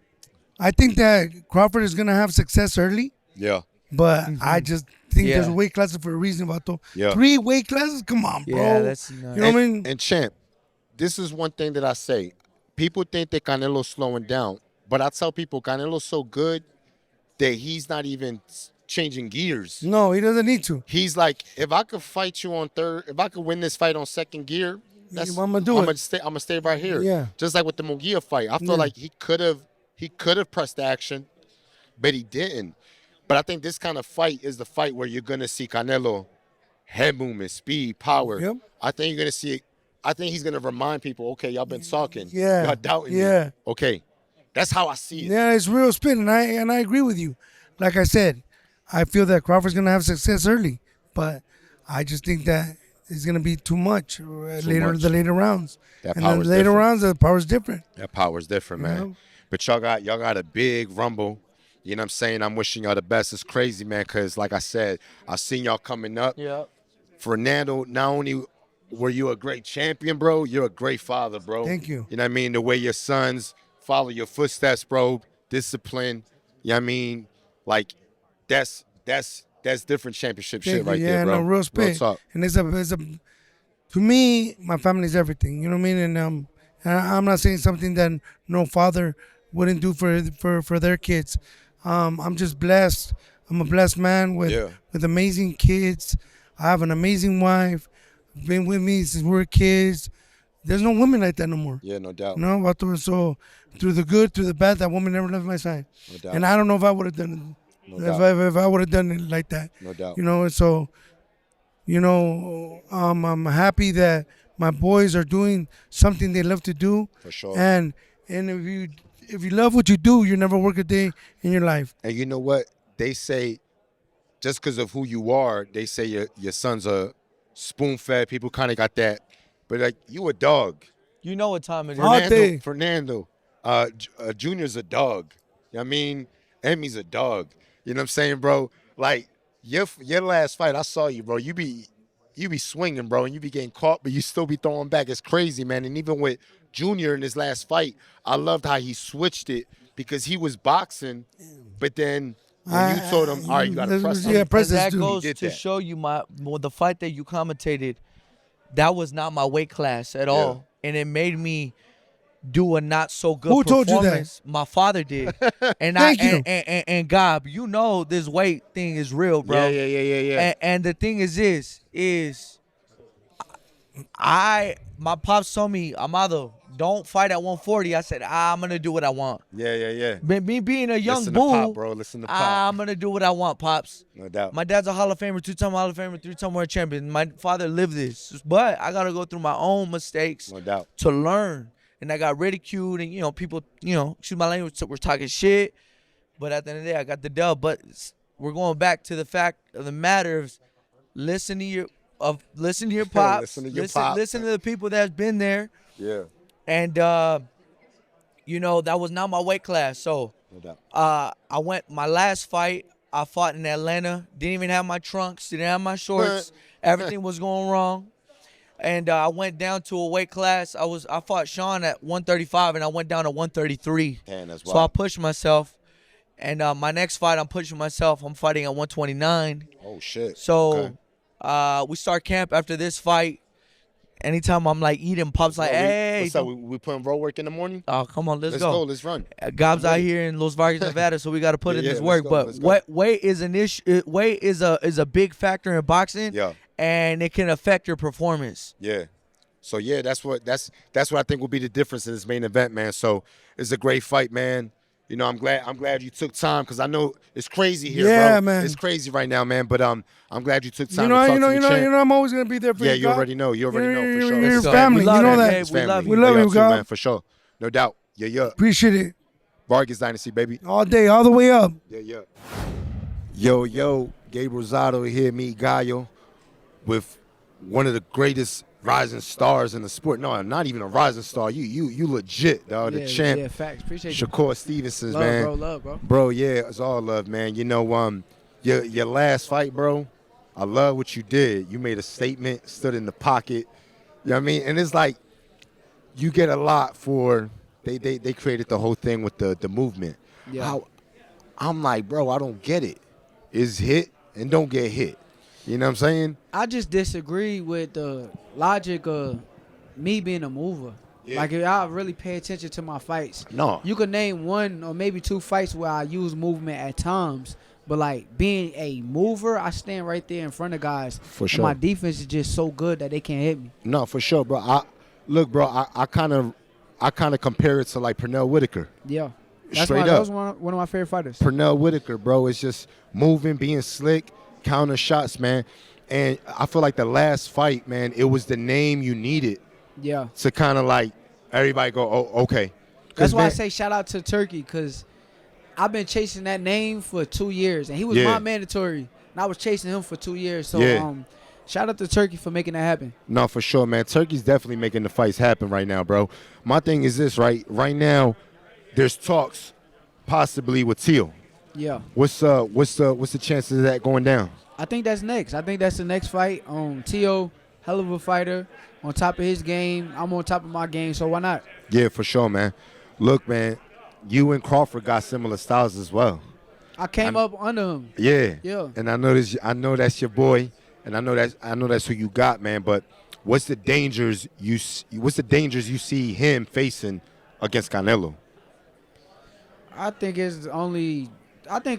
E: I think that Crawford is going to have success early.
A: Yeah.
E: But I just think there's weight classes for a reason, Vato.
A: Yeah.
E: 3 weight classes? Come on, bro.
F: Yeah, that's nuts.
E: You know what I mean?
A: And Champ, this is one thing that I say. People think that Canelo's slowing down. But I tell people Canelo's so good that he's not even changing gears.
E: No, he doesn't need to.
A: He's like, if I could fight you on third, if I could win this fight on second gear, that's
E: I'm going to do
A: I'm gonna stay right here.
E: Yeah.
A: Just like with the Munguia fight. I feel like he could have pressed the action, but he didn't. But I think this kind of fight is the fight where you're going to see Canelo head movement, speed, power.
E: Yep.
A: I think you're going to see it. I think he's going to remind people, okay, y'all been talking.
E: Yeah.
A: Y'all doubting me. Okay. That's how I see it.
E: Yeah, it's real spin, and I agree with you. Like I said, I feel that Crawford's going to have success early, but I just think that it's going to be too much the later rounds.
A: That
E: and then the later rounds, the power's different.
A: That power's different, man. But y'all got a big rumble. You know what I'm saying? I'm wishing y'all the best. It's crazy, man, because like I said, I seen y'all coming up.
F: Yeah.
A: Fernando, not only were you a great champion, bro, you're a great father, bro.
E: Thank you.
A: You know what I mean? The way your sons follow your footsteps, bro, discipline. You know what I mean? Like, that's different championship shit right there, bro.
E: Yeah, no, real respect. And it's a to me, my family's everything. You know what I mean? And I'm not saying something that no father wouldn't do for their kids. I'm just blessed. I'm a blessed man with amazing kids. I have an amazing wife. Been with me since we were kids. there's no women like that no more.
A: Yeah, no doubt.
E: No, Vato. So through the good, through the bad, that woman never left my side.
A: No doubt.
E: And I don't know if I would have done it.
A: No doubt.
E: If I would have done it like that.
A: No doubt.
E: You know, and so, you know, I'm happy that my boys are doing something they love to do.
A: For sure.
E: And if you love what you do, you never work a day in your life.
A: And you know what? They say, just because of who you are, they say your son's a spoon-fed. People kind of got that. But, like, you a dog.
F: You know what time it is.
A: Fernando, Junior's a dog. You know what I mean? Emmy's a dog. You know what I'm saying, bro? Like, your last fight, I saw you, bro. You be swinging, bro, and you be getting caught, but you still be throwing back. It's crazy, man. And even with Junior in his last fight, I loved how he switched it because he was boxing, but then when you told him, all right, you got to press him.
E: Yeah, press
F: that
E: this
F: goes
E: dude.
F: to show you the fight that you commentated, that was not my weight class at all. And it made me do a not so good performance.
E: Who told you that?
F: My father did. And
E: Thank you.
F: And Gabe, you know this weight thing is real, bro.
A: Yeah.
F: And the thing is my pops told me, Amado, don't fight at 140. I said, I'm gonna do what I want.
A: Yeah.
F: Me being a young
A: Listen
F: bull,
A: to Pop, bro. Listen to Pop.
F: I'm gonna do what I want, Pops.
A: No doubt.
F: My dad's a Hall of Famer, 2-time Hall of Famer, 3-time world champion. My father lived this, but I gotta go through my own mistakes
A: No doubt.
F: to learn. And I got ridiculed, and people, excuse my language, we're talking shit. But at the end of the day, I got the dub. But we're going back to the fact of the matter of listen to your pops, listen to the people that's been there.
A: Yeah.
F: And that was not my weight class. So
A: No doubt.
F: I went my last fight. I fought in Atlanta. Didn't even have my trunks. Didn't have my shorts. Everything was going wrong. And I went down to a weight class. I fought Sean at 135, and I went down to 133.
A: Damn, that's
F: so
A: wild.
F: I pushed myself. And my next fight, I'm pushing myself. I'm fighting at 129.
A: Oh, shit.
F: So we start camp after this fight. Anytime I'm like eating, Pop's like, hey.
A: What's up? We putting road work in the morning?
F: Oh, come on, let's
A: go.
F: go.
A: Let's run.
F: Gabe's out here in Los Vargas, Nevada, so we got to put in this work.
A: Let's go.
F: But weight is an issue. Weight is a big factor in boxing.
A: Yeah.
F: And it can affect your performance.
A: Yeah. So yeah, that's what I think will be the difference in this main event, man. So it's a great fight, man. I'm glad you took time because I know it's crazy here,
E: yeah,
A: bro.
E: Man.
A: It's crazy right now, man. But I'm glad you took time.
E: I'm always gonna be there for you.
A: Yeah, you already know. You already know for sure.
E: You're family. You know that.
A: We love you, God. Man, for sure. No doubt. Yeah.
E: Appreciate it.
A: Vargas Dynasty, baby.
E: All day, all the way up.
A: Yeah. Yo, Gabe Rosado here, Mi Gallo, with one of the greatest rising stars in the sport. No, not even a rising star. You legit, dog. The champ.
G: Yeah, facts. Appreciate you.
A: Shakur Stevenson,
G: love,
A: man.
G: Love, bro.
A: Bro, yeah, it's all love, man. Your last fight, bro, I love what you did. You made a statement, stood in the pocket. You know what I mean? And it's like you get a lot for they created the whole thing with the movement.
G: Yeah.
A: I'm like, bro, I don't get it. It's hit and don't get hit. You know what I'm saying?
G: I just disagree with the logic of me being a mover. Yeah. Like, if I really pay attention to my fights,
A: no,
G: you could name one or maybe two fights where I use movement at times. But, like, being a mover, I stand right there in front of guys.
A: For sure.
G: And my defense is just so good that they can't hit me.
A: No, for sure, bro. I kind of compare it to, like, Pernell Whitaker.
G: Yeah.
A: That
G: was one of my favorite fighters.
A: Pernell Whitaker, bro, is just moving, being slick, counter shots, man. And I feel like the last fight, man, it was the name you needed.
G: Yeah.
A: To kind of like everybody go, oh, okay.
G: That's why I say shout out to Turkey, because I've been chasing that name for 2 years, and he was my mandatory, and I was chasing him for 2 years. So shout out to Turkey for making that happen.
A: No, for sure, man. Turkey's definitely making the fights happen right now, bro. My thing is this, right? Right now, there's talks possibly with Teal.
G: Yeah.
A: What's the chances of that going down?
G: I think that's next. I think that's the next fight. Teal, hell of a fighter, on top of his game. I'm on top of my game, so why not?
A: Yeah, for sure, man. Look, man, you and Crawford got similar styles as well.
G: I came up under him.
A: Yeah.
G: Yeah.
A: And I know that's your boy, and I know that's who you got, man. But what's the dangers you see him facing against Canelo?
G: I think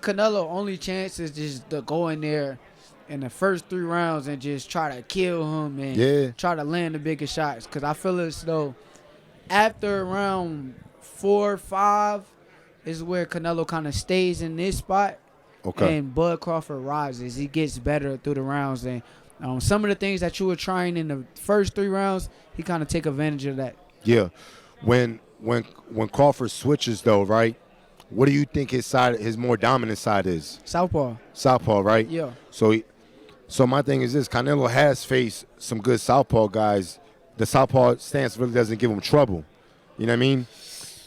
G: Canelo only chance is just to go in there in the first 3 rounds and just try to kill him and try to land the bigger shots. Because I feel as though after round 4, 5 is where Canelo kind of stays in this spot. Okay. And Bud Crawford rises. He gets better through the rounds. And some of the things that you were trying in the first 3 rounds, he kind of take advantage of that.
A: Yeah. When Crawford switches, though, right, what do you think his more dominant side is?
G: Southpaw.
A: Southpaw, right?
G: Yeah.
A: So my thing is this. Canelo has faced some good southpaw guys. The southpaw stance really doesn't give him trouble. You know what I mean?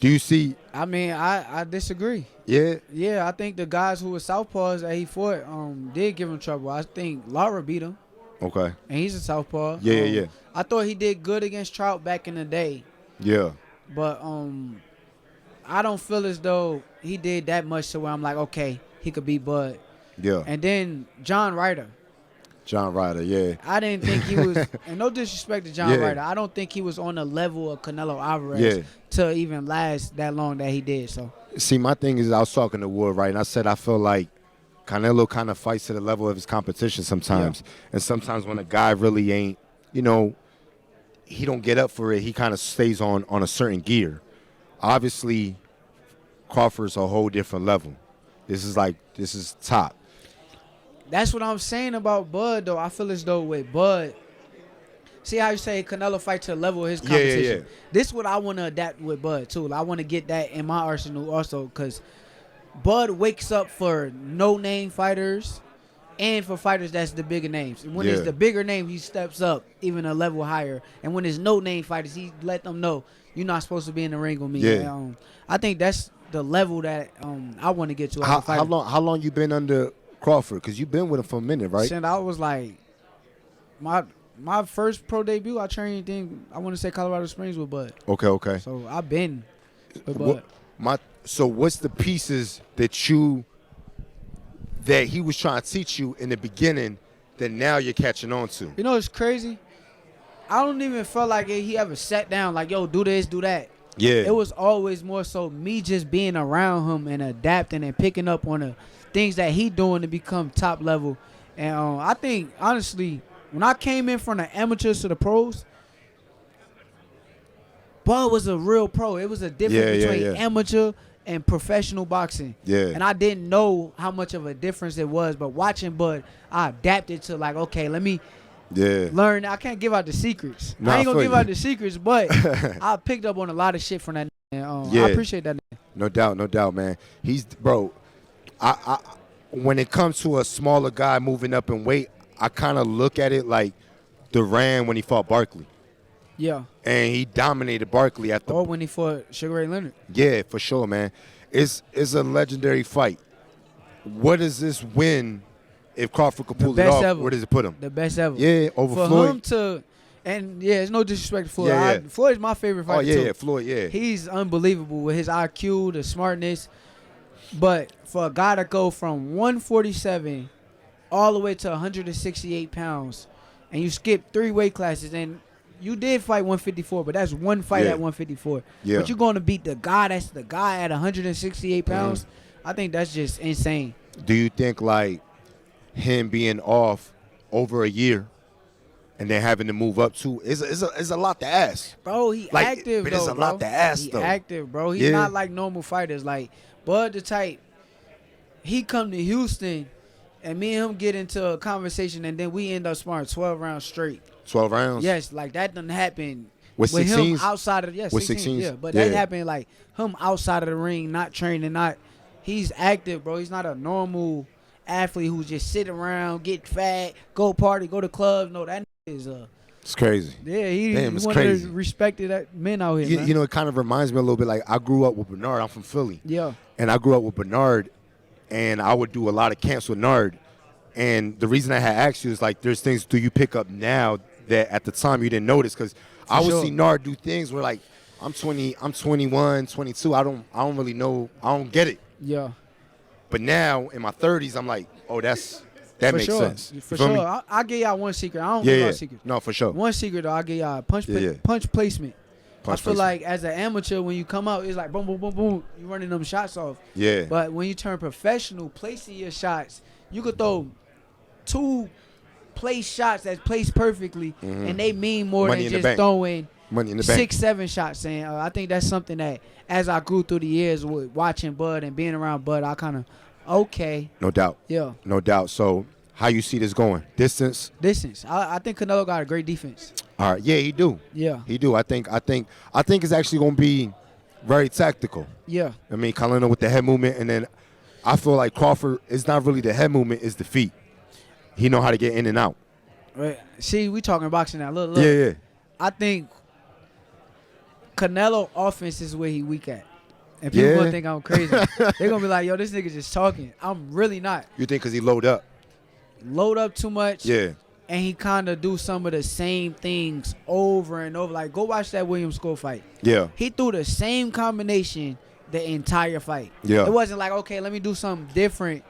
A: Do you see?
G: I mean, I disagree.
A: Yeah?
G: Yeah, I think the guys who were southpaws that he fought did give him trouble. I think Lara beat him.
A: Okay.
G: And he's a southpaw.
A: Yeah.
G: I thought he did good against Trout back in the day.
A: Yeah.
G: But I don't feel as though he did that much to where I'm like, okay, he could beat Bud.
A: Yeah.
G: And then John Ryder.
A: Yeah.
G: I didn't think he was, and no disrespect to John Ryder, I don't think he was on the level of Canelo Alvarez to even last that long that he did. So,
A: see, my thing is I was talking to Wood, right, and I said I feel like Canelo kind of fights to the level of his competition sometimes. Yeah. And sometimes when a guy really ain't, he don't get up for it, he kind of stays on a certain gear. Obviously, Crawford's a whole different level. This is top.
G: That's what I'm saying about Bud, though. I feel as though with Bud, see how you say Canelo fight to the level of his competition? Yeah. This is what I want to adapt with Bud, too. I want to get that in my arsenal also because Bud wakes up for no-name fighters and for fighters that's the bigger names. And when it's the bigger name, he steps up even a level higher. And when it's no-name fighters, he let them know, you're not supposed to be in the ring with me.
A: Yeah.
G: And, I think that's the level that I want to get to.
A: How long you been under Crawford? Because you've been with him for a minute, right?
G: Since I was like, my first pro debut, I trained in, I want to say Colorado Springs with Bud.
A: Okay.
G: So I've been with Bud.
A: So what's the pieces that he was trying to teach you in the beginning that now you're catching on to?
G: You know, it's crazy. I don't even feel like he ever sat down like, yo, do this, do that.
A: Yeah.
G: It was always more so me just being around him and adapting and picking up on the things that he doing to become top level. And I think, honestly, when I came in from the amateurs to the pros, Bud was a real pro. It was a difference between amateur and professional boxing.
A: Yeah.
G: And I didn't know how much of a difference it was, but watching Bud, I adapted to like, okay, let me learn. I can't give out the secrets. I ain't gonna give out the secrets, but I picked up on a lot of shit from that. And, I appreciate that.
A: No doubt, man. I when it comes to a smaller guy moving up in weight, I kind of look at it like Duran when he fought Barkley.
G: Yeah.
A: And he dominated Barkley at the.
G: Or when he fought Sugar Ray Leonard.
A: Yeah, for sure, man. It's a legendary fight. What does this win? If Crawford could pull it off, where does it put him?
G: The best ever.
A: Yeah, over
G: for
A: Floyd.
G: Him to, and it's no disrespect to Floyd. Floyd's my favorite fighter too.
A: Yeah, Floyd, yeah.
G: He's unbelievable with his IQ, the smartness. But for a guy to go from 147 all the way to 168 pounds, and you skip 3 weight classes, and you did fight 154, but that's one fight at 154.
A: Yeah.
G: But you're going to beat the guy that's the guy at 168 pounds. I think that's just insane.
A: Do you think, like, him being off over a year and then having to move up to is a lot to ask,
G: bro? He active,
A: but it's a lot to ask, though.
G: He active, bro. He's not like normal fighters. Like Bud the type, he come to Houston, and me and him get into a conversation, and then we end up sparring 12 rounds straight.
A: 12 rounds?
G: Yes, like that doesn't happen
A: with
G: him outside of 16s. Yeah, but that
A: yeah.
G: happened like him outside of the ring, not training, he's active, bro. He's not a normal athlete who's just sit around, get fat, go party, go to clubs. No, that is
A: it's crazy.
G: Yeah, he's one of the respected men out here.
A: You know, it kind of reminds me a little bit like I grew up with Bernard. I'm from Philly.
G: Yeah.
A: And I grew up with Bernard, and I would do a lot of camps with Nard. And the reason I had asked you is like, there's things do you pick up now that at the time you didn't notice? Because I would see Nard do things where like I'm 20, I'm 21, 22. I don't really know. I don't get it.
G: Yeah.
A: But now in my 30s, I'm like, oh, that makes sense.
G: For sure. I'll give y'all one secret. I don't give y'all secrets.
A: No, for sure.
G: One secret, though, I'll give y'all punch placement. I feel like as an amateur, when you come out, it's like boom, boom, boom, boom. You're running them shots off.
A: Yeah.
G: But when you turn professional, placing your shots, you could throw two place shots that's placed perfectly, and they mean more
A: Money
G: than
A: in the
G: just
A: bank.
G: throwing
A: Money in the bank.
G: 6-7 shots. And I think that's something that, as I grew through the years with watching Bud and being around Bud, I kind of, okay.
A: No doubt.
G: Yeah.
A: No doubt. So how you see this going? Distance?
G: I think Canelo got a great defense.
A: All right. Yeah, he do.
G: Yeah.
A: He do. I think it's actually going to be very tactical.
G: Yeah.
A: I mean, Canelo with the head movement, and then I feel like Crawford is not really the head movement, it's the feet. He know how to get in and out.
G: Right. See, we talking boxing now. Look.
A: Yeah.
G: I think Canelo offense is where he weak at. And people gonna think I'm crazy. They're gonna be like, yo, this nigga just talking. I'm really not.
A: You think because he load up?
G: Load up too much.
A: Yeah.
G: And he kind of do some of the same things over and over. Like, go watch that Williams Score fight.
A: Yeah.
G: He threw the same combination the entire fight.
A: Yeah.
G: It wasn't like, okay, let me do something different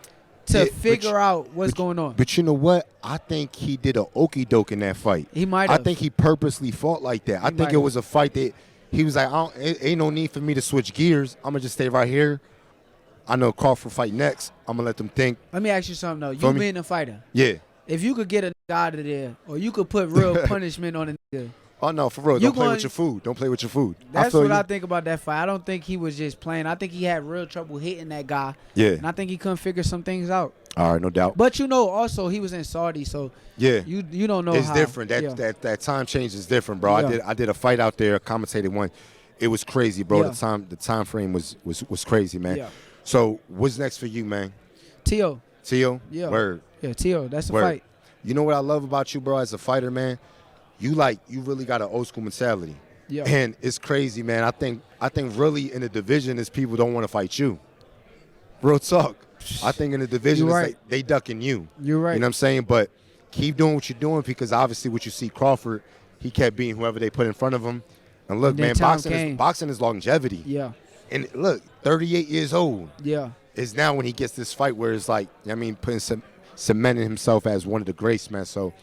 G: to figure out what's going on.
A: But you know what? I think he did an okie doke in that fight.
G: He might have.
A: I think he purposely fought like that. I think it was a fight that he was like, ain't no need for me to switch gears. I'm going to just stay right here. I know Crawford fight next. I'm going to let them think.
G: Let me ask you something, though. You being a fighter.
A: Yeah.
G: If you could get a nigga out of there, or you could put real punishment on a nigga.
A: Oh, no, for real. Don't play with your food. Don't play with your food.
G: That's what I think about that fight. I don't think he was just playing. I think he had real trouble hitting that guy.
A: Yeah.
G: And I think he couldn't figure some things out.
A: All right, no doubt.
G: But, also, he was in Saudi, so
A: yeah,
G: you don't know
A: it's
G: how.
A: Different. That time change is different, bro.
G: Yeah.
A: I did a fight out there, commentated one. It was crazy, bro.
G: Yeah.
A: The time frame was crazy, man.
G: Yeah.
A: So what's next for you, man?
G: Tio.
A: Yeah. Word.
G: Yeah, Tio. That's a
A: Word.
G: fight.
A: You know what I love about you, bro, as a fighter, man? You really got an old school mentality.
G: Yeah.
A: And it's crazy, man. I think really in the division is people don't want to fight you. Real talk. I think in the division
G: You're
A: it's
G: right.
A: like they ducking you.
G: You're right.
A: You know what I'm saying? But keep doing what you're doing because obviously what you see Crawford, he kept beating whoever they put in front of him. And look, man, boxing is longevity.
G: Yeah.
A: And look, 38 years old.
G: Yeah.
A: Is now when he gets this fight where it's like, cementing himself as one of the greats, man. So,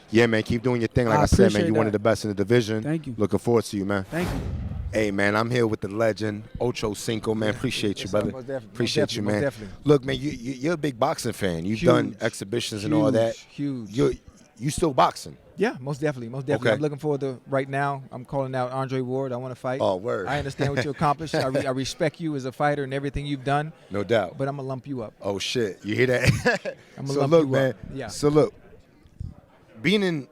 A: yeah, man, keep doing your thing. Like I said, man, you're one of the best in the division.
G: Thank you.
A: Looking forward to you, man.
G: Thank you.
A: Hey, man, I'm here with the legend, Ocho Cinco, man. Appreciate you, brother. Appreciate you, man.
H: Definitely.
A: Look, man, you're a big boxing fan. You've done exhibitions and all that.
H: Huge.
A: You still boxing?
H: Yeah, most definitely.
A: Okay.
H: I'm looking forward to right now. I'm calling out Andre Ward. I want to fight.
A: Oh, word.
H: I understand what you accomplished. I respect you as a fighter and everything you've done.
A: No doubt.
H: But I'm going to lump you up.
A: Oh, shit. You hear that?
H: I'm going to lump you up.
A: Yeah. So, look, being an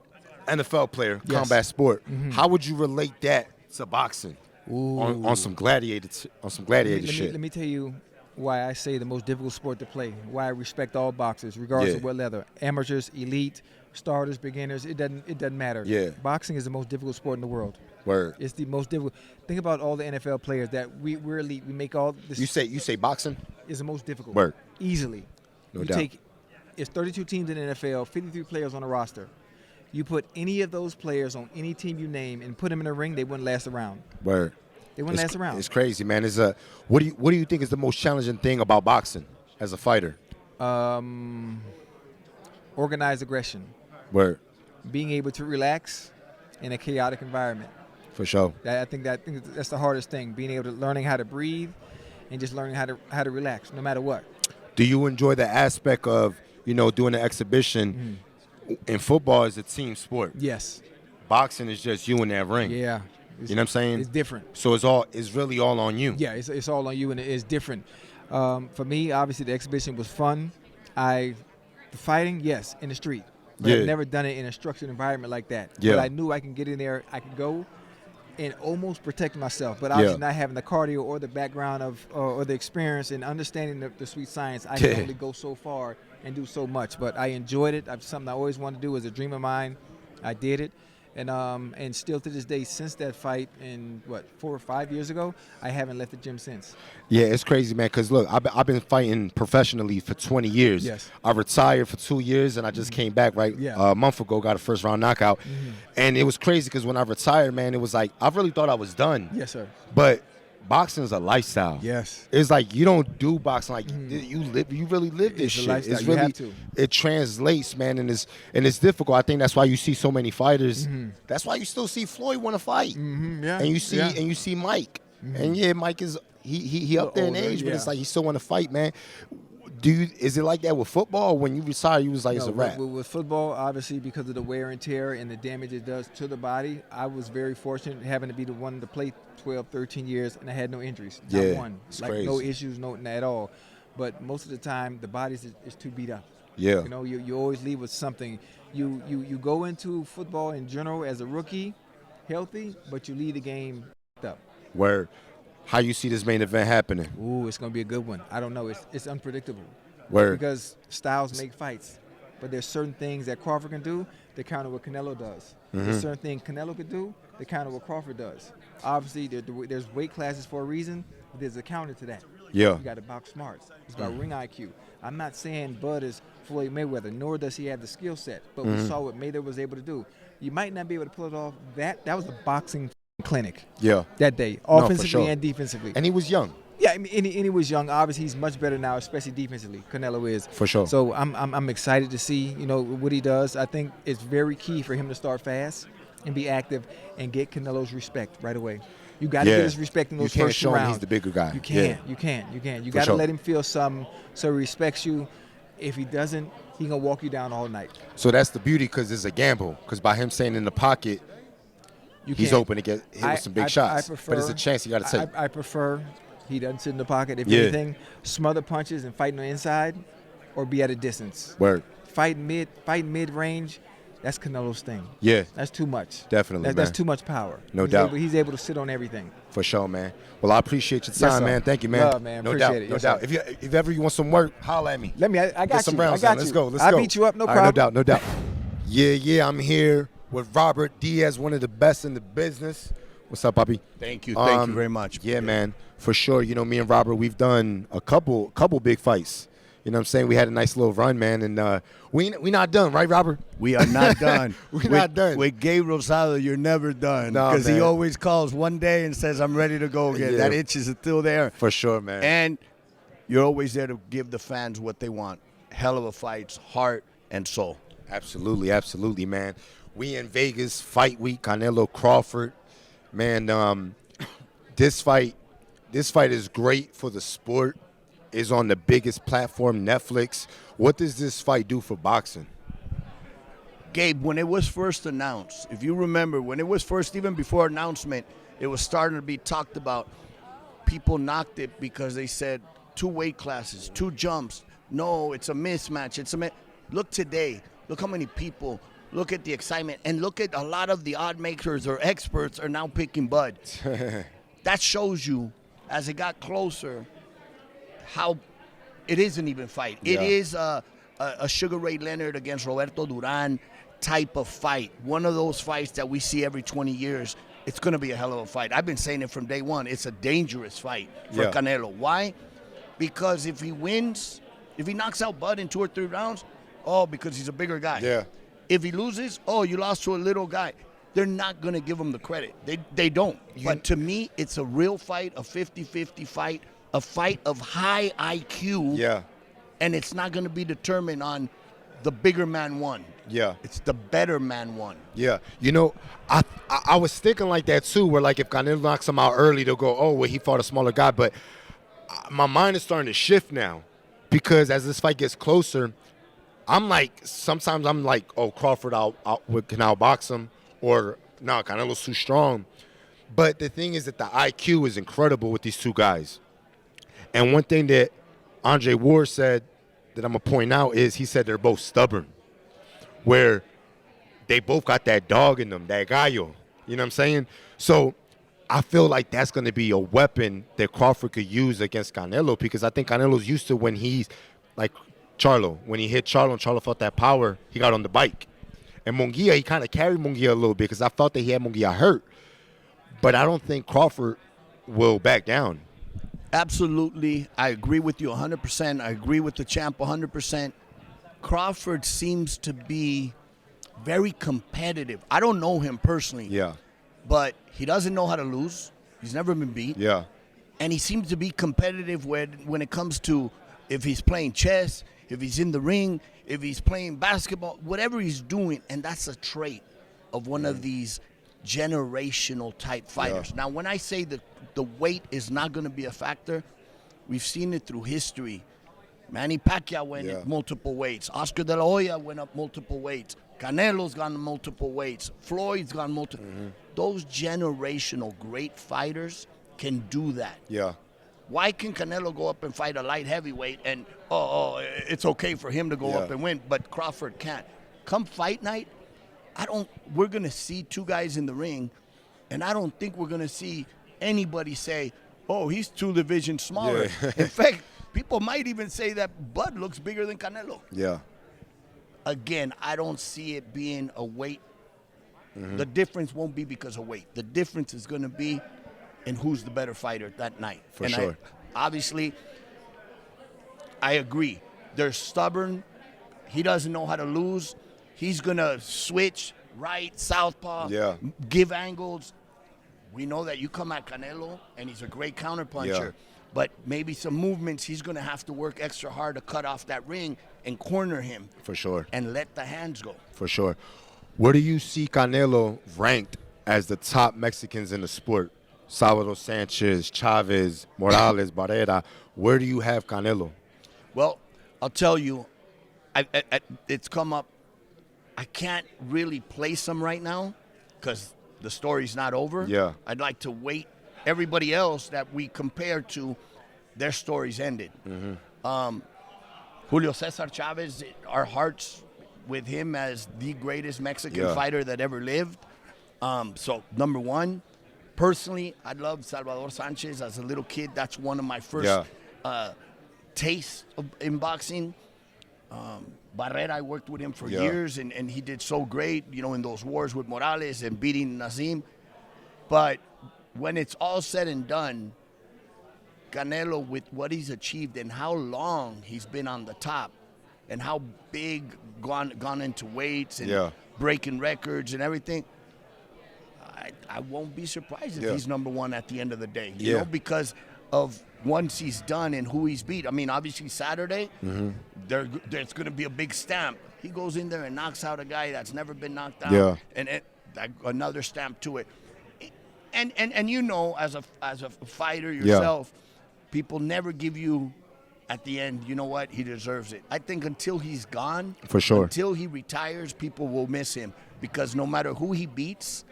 A: NFL player, combat sport, how would you relate that to boxing? On some gladiator shit.
H: Let me tell you why I say the most difficult sport to play, why I respect all boxers, regardless of what level. Amateurs, elite, starters, beginners, it doesn't matter.
A: Yeah.
H: Boxing is the most difficult sport in the world.
A: Word.
H: It's the most difficult. Think about all the NFL players that we're elite. We make all this.
A: You say boxing
H: is the most difficult.
A: Word.
H: Easily.
A: No doubt.
H: It's 32 teams in the NFL, 53 players on the roster. You put any of those players on any team you name and put them in a ring, they wouldn't last a round.
A: Word.
H: They wouldn't last a round.
A: It's crazy, man. What do you think is the most challenging thing about boxing as a fighter?
H: Organized aggression.
A: Word.
H: Being able to relax in a chaotic environment.
A: For sure.
H: I think that's the hardest thing. Being able to learning how to breathe and just learning how to relax no matter what.
A: Do you enjoy the aspect of doing the exhibition? In football, is a team sport.
H: Yes.
A: Boxing is just you in that ring.
H: Yeah.
A: You know what I'm saying?
H: It's different.
A: So it's really all on you.
H: Yeah, it's all on you, and it's different. For me, obviously, the exhibition was fun. The fighting, yes, in the street. But I've never done it in a structured environment like that.
A: Yeah.
H: But I knew I can get in there, I could go and almost protect myself. But obviously not having the cardio or the background of or the experience and understanding the sweet science, I can only go so far and do so much. But I enjoyed it. It's something I always wanted to do. It was a dream of mine. I did it. And still to this day, since that fight in 4 or 5 years ago, I haven't left the gym since.
A: Yeah, it's crazy, man. Because look, I've been fighting professionally for 20 years.
H: Yes.
A: I retired for 2 years, and I just came back a month ago. Got a first round knockout, and it was crazy because when I retired, man, it was like I really thought I was done.
H: Yes, sir.
A: But boxing is a lifestyle.
H: Yes.
A: It's like you don't do boxing like you really live this shit.
H: Lifestyle.
A: It's
H: You
A: really
H: have to.
A: It translates, man, and it's difficult. I think that's why you see so many fighters. That's why you still see Floyd want to fight.
H: Yeah.
A: And you see Mike. And Mike is he up there in age, but it's like he still want to fight, man. Is it like that with football? When you retire, you was like, it's a wrap?
H: With football, obviously, because of the wear and tear and the damage it does to the body, I was very fortunate having to be the one to play 12, 13 years, and I had no injuries. Not one. Like, crazy. No issues, nothing at all. But most of the time, the body is too beat up.
A: Yeah.
H: You know, you always leave with something. You go into football in general as a rookie, healthy, but you leave the game up.
A: Where, how you see this main event happening?
H: Ooh, it's going to be a good one. I don't know. It's unpredictable.
A: Where?
H: Because styles make fights. But there's certain things that Crawford can do that counter what Canelo does. There's certain things Canelo can do that counter what Crawford does. Obviously, there's weight classes for a reason, but there's a counter to that.
A: Yeah.
H: You got to box smart. It's about ring IQ. I'm not saying Bud is Floyd Mayweather, nor does he have the skill set, but we saw what Mayweather was able to do. You might not be able to pull it off. That was a boxing clinic.
A: Yeah.
H: That day, offensively and defensively.
A: And he was young.
H: Yeah, I mean, and he was young. Obviously, he's much better now, especially defensively. Canelo is.
A: For sure.
H: So I'm excited to see, what he does. I think it's very key for him to start fast and be active and get Canelo's respect right away. You got to get his respect in those first
A: show
H: rounds.
A: Him he's the bigger guy.
H: You can't. You can't. You got to let him feel something so he respects you. If he doesn't, he gonna walk you down all night.
A: So that's the beauty, because it's a gamble. Because by him staying in the pocket, he's open to get hit with some big shots. But it's a chance you got to take.
H: I prefer he doesn't sit in the pocket. If anything, smother punches and fight on the inside, or be at a distance.
A: Word.
H: Fight mid range. That's Canelo's thing.
A: Yeah.
H: That's too much.
A: Definitely,
H: That's too much power.
A: No doubt.
H: He's able to sit on everything.
A: For sure, man. Well, I appreciate your time, man. Thank you, man.
H: Love, man.
A: No
H: Appreciate
A: doubt.
H: it.
A: No doubt. If ever you want some work, holla at me.
H: I got
A: Get some
H: you.
A: rounds
H: I got
A: in.
H: you.
A: Let's go.
H: I'll beat you up, no problem.
A: No doubt. Yeah, I'm here with Robert Diaz, one of the best in the business. What's up, Bobby?
I: Thank you very much.
A: Yeah, man, for sure. Me and Robert, we've done a couple big fights. You know what I'm saying? We had a nice little run, man, and we not done, right, Robert?
I: We are not done.
A: We're not done.
I: With Gabe Rosado, you're never done. Because he always calls one day and says, I'm ready to go again. Yeah. That itch is still there.
A: For sure, man.
I: And you're always there to give the fans what they want. Hell of a fights, heart and soul.
A: Absolutely, man. We in Vegas, fight week, Canelo Crawford. Man, this fight is great for the sport. Is on the biggest platform, Netflix. What does this fight do for boxing?
I: Gabe, when it was first announced, if you remember, when it was first, even before announcement, it was starting to be talked about. People knocked it because they said 2 weight classes, 2 jumps. No, it's a mismatch. Look today. Look how many people. Look at the excitement. And look at a lot of the odd makers or experts are now picking Bud. That shows you, as it got closer, how it is an even fight. Yeah. It is a Sugar Ray Leonard against Roberto Duran type of fight. One of those fights that we see every 20 years. It's going to be a hell of a fight. I've been saying it from day one. It's a dangerous fight for Canelo. Why? Because if he wins, if he knocks out Bud in 2 or 3 rounds, because he's a bigger guy.
A: Yeah.
I: If he loses, you lost to a little guy. They're not going to give him the credit. They don't. But to me, it's a real fight, a 50-50 fight. A fight of high IQ, and it's not going to be determined on the bigger man won.
A: Yeah,
I: it's the better man won.
A: Yeah, I was thinking like that too. Where like if Canelo knocks him out early, they'll go, he fought a smaller guy. But my mind is starting to shift now, because as this fight gets closer, sometimes I'm like, Crawford can outbox him, or no, Canelo's too strong. But the thing is that the IQ is incredible with these 2 guys. And one thing that Andre Ward said that I'm going to point out is he said they're both stubborn, where they both got that dog in them, that gallo. You know what I'm saying? So I feel like that's going to be a weapon that Crawford could use against Canelo, because I think Canelo's used to when he's like Charlo. When he hit Charlo and Charlo felt that power, he got on the bike. And Munguia, he kind of carried Munguia a little bit, because I felt that he had Munguia hurt. But I don't think Crawford will back down.
I: Absolutely. I agree with you 100%. I agree with the champ 100%. Crawford seems to be very competitive. I don't know him personally.
A: Yeah.
I: But he doesn't know how to lose. He's never been beat.
A: Yeah.
I: And he seems to be competitive when it comes to if he's playing chess, if he's in the ring, if he's playing basketball, whatever he's doing. And that's a trait of one of these generational type fighters. Yeah. Now, when I say that the weight is not going to be a factor, we've seen it through history Manny Pacquiao went up multiple weights. Oscar De La Hoya went up multiple weights. Canelo's gone multiple weights. Floyd's gone multiple. Those generational great fighters can do that.
A: Yeah.
I: Why can Canelo go up and fight a light heavyweight and, it's okay for him to go up and win, but Crawford can't? Come fight night, we're going to see two guys in the ring, and I don't think we're going to see anybody say, oh, he's 2 divisions smaller. Yeah. In fact, people might even say that Bud looks bigger than Canelo.
A: Yeah.
I: Again, I don't see it being a weight. The difference won't be because of weight. The difference is going to be in who's the better fighter that night.
A: For sure.
I: Obviously, I agree. They're stubborn. He doesn't know how to lose. He's going to switch right, southpaw, give angles. We know that you come at Canelo, and he's a great counterpuncher. But maybe some movements, he's going to have to work extra hard to cut off that ring and corner him.
A: For sure.
I: And let the hands go.
A: For sure. Where do you see Canelo ranked as the top Mexicans in the sport? Salvador Sanchez, Chavez, Morales, Barrera. Where do you have Canelo?
I: Well, I'll tell you, it's come up. I can't really place them right now because the story's not over.
A: Yeah.
I: I'd like to wait. Everybody else that we compare to, their story's ended. Julio Cesar Chavez, our hearts with him as the greatest Mexican fighter that ever lived. So, number one, personally, I loved Salvador Sanchez as a little kid. That's one of my first tastes in boxing. Barrera, I worked with him for years, and he did so great, in those wars with Morales and beating Nazim. But when it's all said and done, Canelo, with what he's achieved and how long he's been on the top and how big gone into weights and breaking records and everything, I won't be surprised if he's number one at the end of the day, you know, because of once he's done and who he's beat. I mean, obviously Saturday, there's going to be a big stamp. He goes in there and knocks out a guy that's never been knocked out, and another stamp to it. And as a fighter yourself, people never give you at the end, you know what, he deserves it. I think until he's gone,
A: for sure,
I: until he retires, people will miss him because no matter who he beats,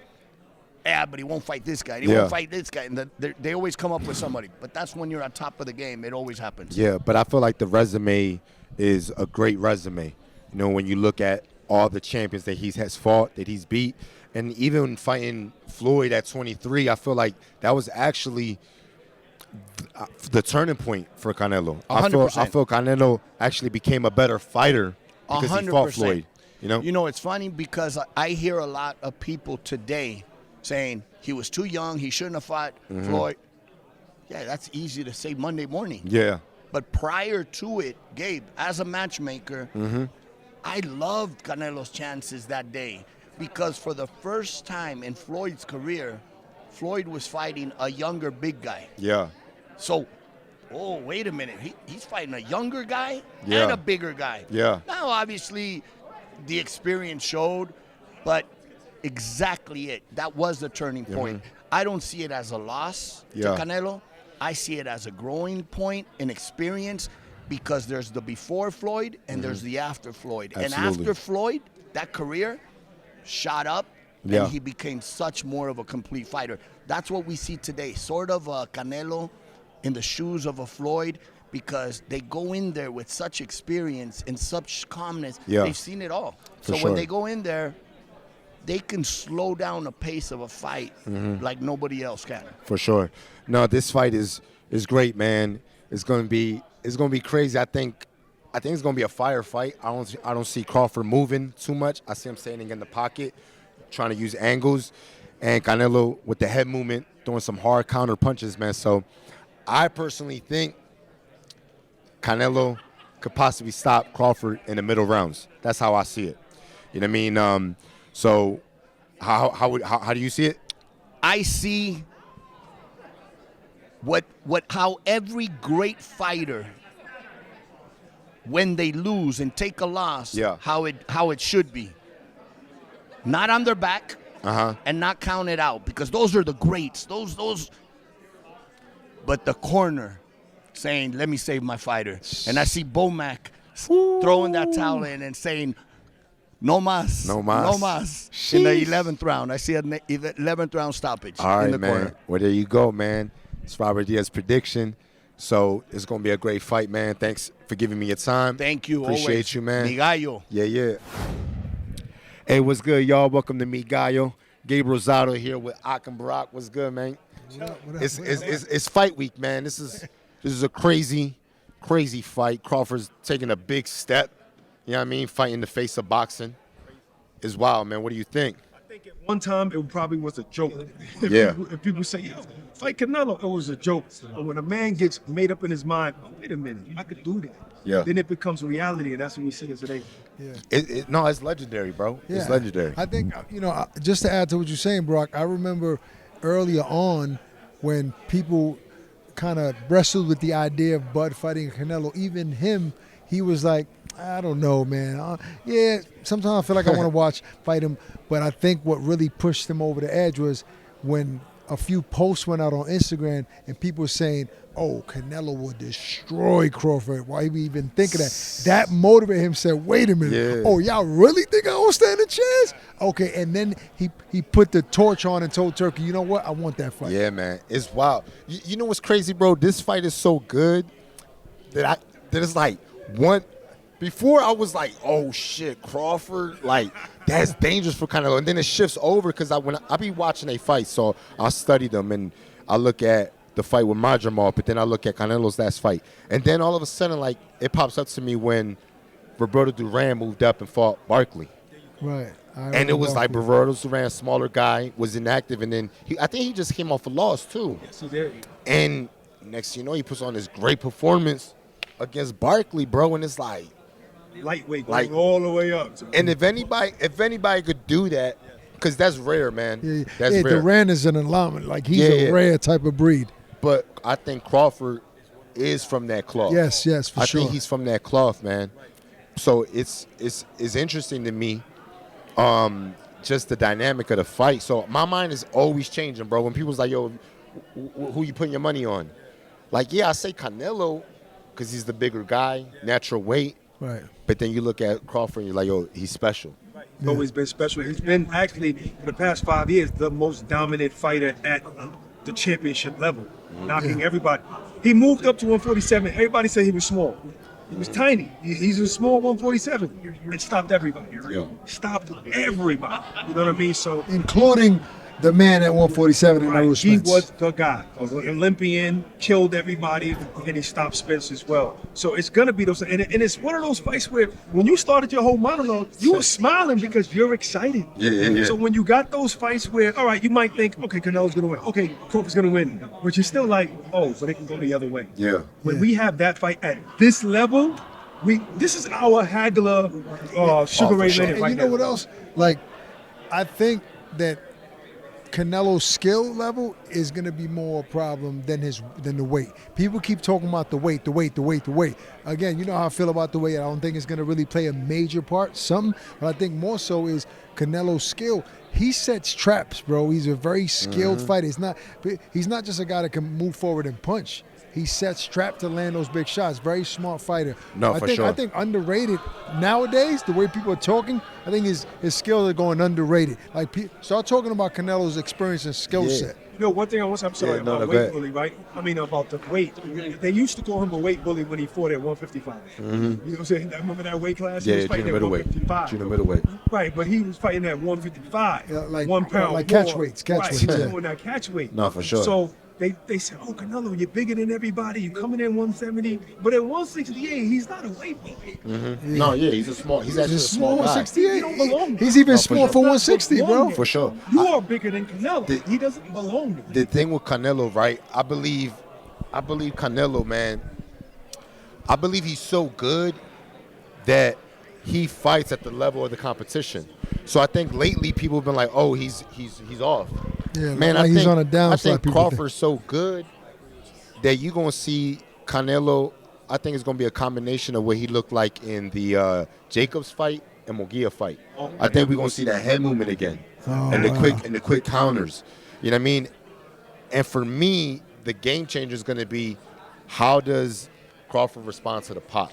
I: but he won't fight this guy. He won't fight this guy. And they always come up with somebody. But that's when you're on top of the game. It always happens.
A: Yeah, but I feel like the resume is a great resume. When you look at all the champions that he has fought, that he's beat, and even fighting Floyd at 23, I feel like that was actually the turning point for Canelo.
I: 100%.
A: I feel Canelo actually became a better fighter because 100%. He fought Floyd.
I: It's funny because I hear a lot of people today saying he was too young, he shouldn't have fought Floyd. Yeah, that's easy to say Monday morning.
A: Yeah.
I: But prior to it, Gabe, as a matchmaker, I loved Canelo's chances that day because for the first time in Floyd's career, Floyd was fighting a younger big guy.
A: Yeah.
I: So, wait a minute. He's fighting a younger guy and a bigger guy.
A: Yeah.
I: Now, obviously, the experience showed, but exactly it. That was the turning point. I don't see it as a loss to Canelo. I see it as a growing point in experience because there's the before Floyd and there's the after Floyd.
A: Absolutely.
I: And after Floyd, that career shot up and he became such more of a complete fighter. That's what we see today, sort of a Canelo in the shoes of a Floyd because they go in there with such experience and such calmness. They've seen it all. When they go in there, they can slow down the pace of a fight like nobody else can.
A: For sure. No, this fight is great, man. It's gonna be crazy. I think it's gonna be a fire fight. I don't see Crawford moving too much. I see him standing in the pocket, trying to use angles, and Canelo with the head movement, throwing some hard counter punches, man. So I personally think Canelo could possibly stop Crawford in the middle rounds. That's how I see it. You know what I mean? So how do you see it?
I: I see how every great fighter, when they lose and take a loss, how it should be. Not on their back and not counted out because those are the greats. Those. But the corner, saying, let me save my fighter. And I see Bomac throwing that towel in and saying, no mas. No mas. In the 11th round. I see an 11th round stoppage in the corner.
A: Well, there you go, man. It's Robert Diaz's prediction. So it's going to be a great fight, man. Thanks for giving me your time.
I: Thank you.
A: Appreciate you, man.
I: Mi Gallo.
A: Yeah. Hey, what's good, y'all? Welcome to Mi Gallo. Gabe Rosado here with Ak and Barack. What's good, man? It's fight week, man. This is a crazy fight. Crawford's taking a big step. You know what I mean? Fighting in the face of boxing. It's wild, man. What do you think?
C: I think at one time it probably was a joke. If people say, yo, fight Canelo, it was a joke. But when a man gets made up in his mind, oh, wait a minute, I could do that.
A: Yeah.
C: Then it becomes reality, and that's what we see today.
A: Yeah. No, it's legendary, bro. Yeah. It's legendary.
J: I think, just to add to what you're saying, Brock, I remember earlier on when people kind of wrestled with the idea of Bud fighting Canelo. Even him, he was like, I don't know, man. Sometimes I feel like I want to fight him. But I think what really pushed him over the edge was when a few posts went out on Instagram and people were saying, oh, Canelo will destroy Crawford. Why we even think of that? That motivated him, said, wait a minute. Yeah. Oh, y'all really think I don't stand a chance? Okay, and then he put the torch on and told Turkey, you know what? I want that fight.
A: Yeah, man. It's wild. You know what's crazy, bro? This fight is so good that it's like one. Before I was like, oh shit, Crawford, like that's dangerous for Canelo. And then it shifts over because I be watching a fight, so I study them and I look at the fight with Madrimov, but then I look at Canelo's last fight. And then all of a sudden, like, it pops up to me when Roberto Duran moved up and fought Barkley.
J: Right.
A: And it was like Roberto Duran, smaller guy, was inactive, and then I think he just came off a loss too.
C: Yes, he did.
A: And next thing you know, he puts on this great performance against Barkley, bro, and it's like
C: lightweight, like all the way up.
A: And if anybody could do that, because that's rare, man.
J: Yeah,
A: that's rare.
J: Duran is an alignment, like he's a rare type of breed.
A: But I think Crawford is from that cloth.
J: Yes, for sure.
A: I think he's from that cloth, man. So it's interesting to me, just the dynamic of the fight. So my mind is always changing, bro. When people's like, yo, who you putting your money on? Like, yeah, I say Canelo because he's the bigger guy, natural weight.
J: Right.
A: But then you look at Crawford and you're like, yo, he's special.
C: He's always been special. He's been actually, for the past 5 years, the most dominant fighter at the championship level, knocking everybody. He moved up to 147. Everybody said he was small. He was tiny. He's a small 147. And stopped everybody.
A: Yeah.
C: Stopped everybody. You know what I mean? So,
J: including the man at 147 in those
C: He was the guy. Olympian, killed everybody, and he stopped Spence as well. So it's going to be those. And it's one of those fights where when you started your whole monologue, you were smiling because you're excited.
A: Yeah.
C: So when you got those fights where, all right, you might think, okay, Canelo's going to win. Okay, Crawford's going to win. But you're still like, oh, but it can go the other way.
A: Yeah.
C: When we have that fight at this level, this is our Hagler, Sugar Ray Leonard.
J: And you know what else? Like, I think that Canelo's skill level is going to be more a problem than the weight. People keep talking about the weight. Again, you know how I feel about the weight. I don't think it's going to really play a major part. But I think more so is Canelo's skill. He sets traps, bro. He's a very skilled fighter. He's not just a guy that can move forward and punch. He sets traps to land those big shots. Very smart fighter. I think underrated nowadays. The way people are talking, I think his skills are going underrated. Like, start talking about Canelo's experience and skill set.
C: You know, one thing I'm sorry about weight bully, right? I mean, about the weight. They used to call him a weight bully when he fought at 155. You know what I'm saying? Remember that weight class?
A: Yeah,
C: he was fighting at 155.
A: Junior middleweight.
C: Right, but he was fighting at 155.
J: Like
C: 1 pound.
J: Like catch weights.
C: He was doing that catch weight.
A: No, for sure.
C: So they said, oh, Canelo, you're bigger than everybody. You're coming in 170. But at 168, he's not a weight bully.
A: No, he's actually a small
J: 168.
C: He don't belong there.
J: He's even small for 160, bro.
A: For sure.
C: You are bigger than Canelo. He doesn't belong there.
A: The thing with Canelo, right? I believe Canelo, man. I believe he's so good that he fights at the level of the competition. So I think lately people have been like, oh, he's off.
J: Yeah,
A: man,
J: like he's on a downside.
A: I think Crawford's so good that you're going to see Canelo. I think it's going to be a combination of what he looked like in the Jacobs fight and Munguia fight. I think we're going to see that head movement again and the quick counters. You know what I mean? And for me, the game changer is going to be How does Crawford respond to the pop?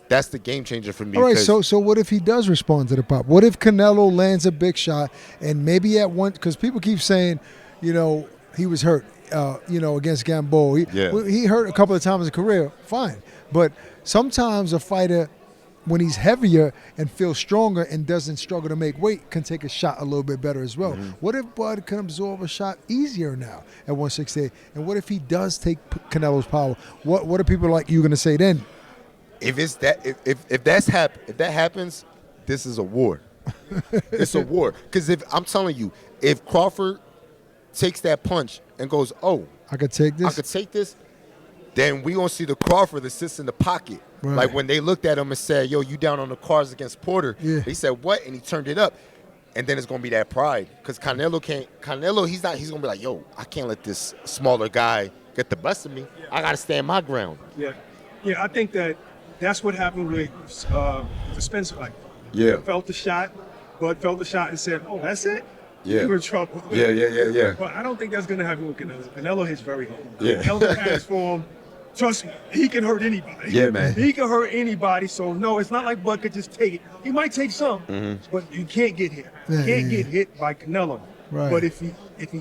A: That's the game changer for me.
J: All right, so what if he does respond to the pop? What if Canelo lands a big shot and maybe at one, because people keep saying, he was hurt, against Gamboa. He hurt a couple of times in his career, fine. But sometimes a fighter, when he's heavier and feels stronger and doesn't struggle to make weight, can take a shot a little bit better as well. Mm-hmm. What if Bud can absorb a shot easier now at 168? And what if he does take Canelo's power? What are people like you going to say then?
A: If that happens, this is a war. It's a war. Because I'm telling you, if Crawford takes that punch and goes, "Oh,
J: I could take this,"
A: then we gonna see the Crawford that sits in the pocket. Right. Like when they looked at him and said, "Yo, you down on the cards against Porter?" Yeah. He said, "What?" And he turned it up. And then it's gonna be that pride, because Canelo, he's gonna be like, "Yo, I can't let this smaller guy get the best of me. I gotta stand my ground."
K: Yeah, I think that's what happened with the Spence fight.
A: Yeah.
K: Felt the shot, Bud felt the shot and said, "Oh, that's it."
A: Yeah.
K: You're in trouble.
A: Yeah.
K: But I don't think that's going to happen with Canelo. Canelo hits very hard.
A: Yeah.
K: Canelo has form. Trust me, he can hurt anybody.
A: Yeah, man.
K: He can hurt anybody. So, no, it's not like Bud could just take it. He might take some, but you can't get hit. You can't get hit by Canelo.
J: Right.
K: But if he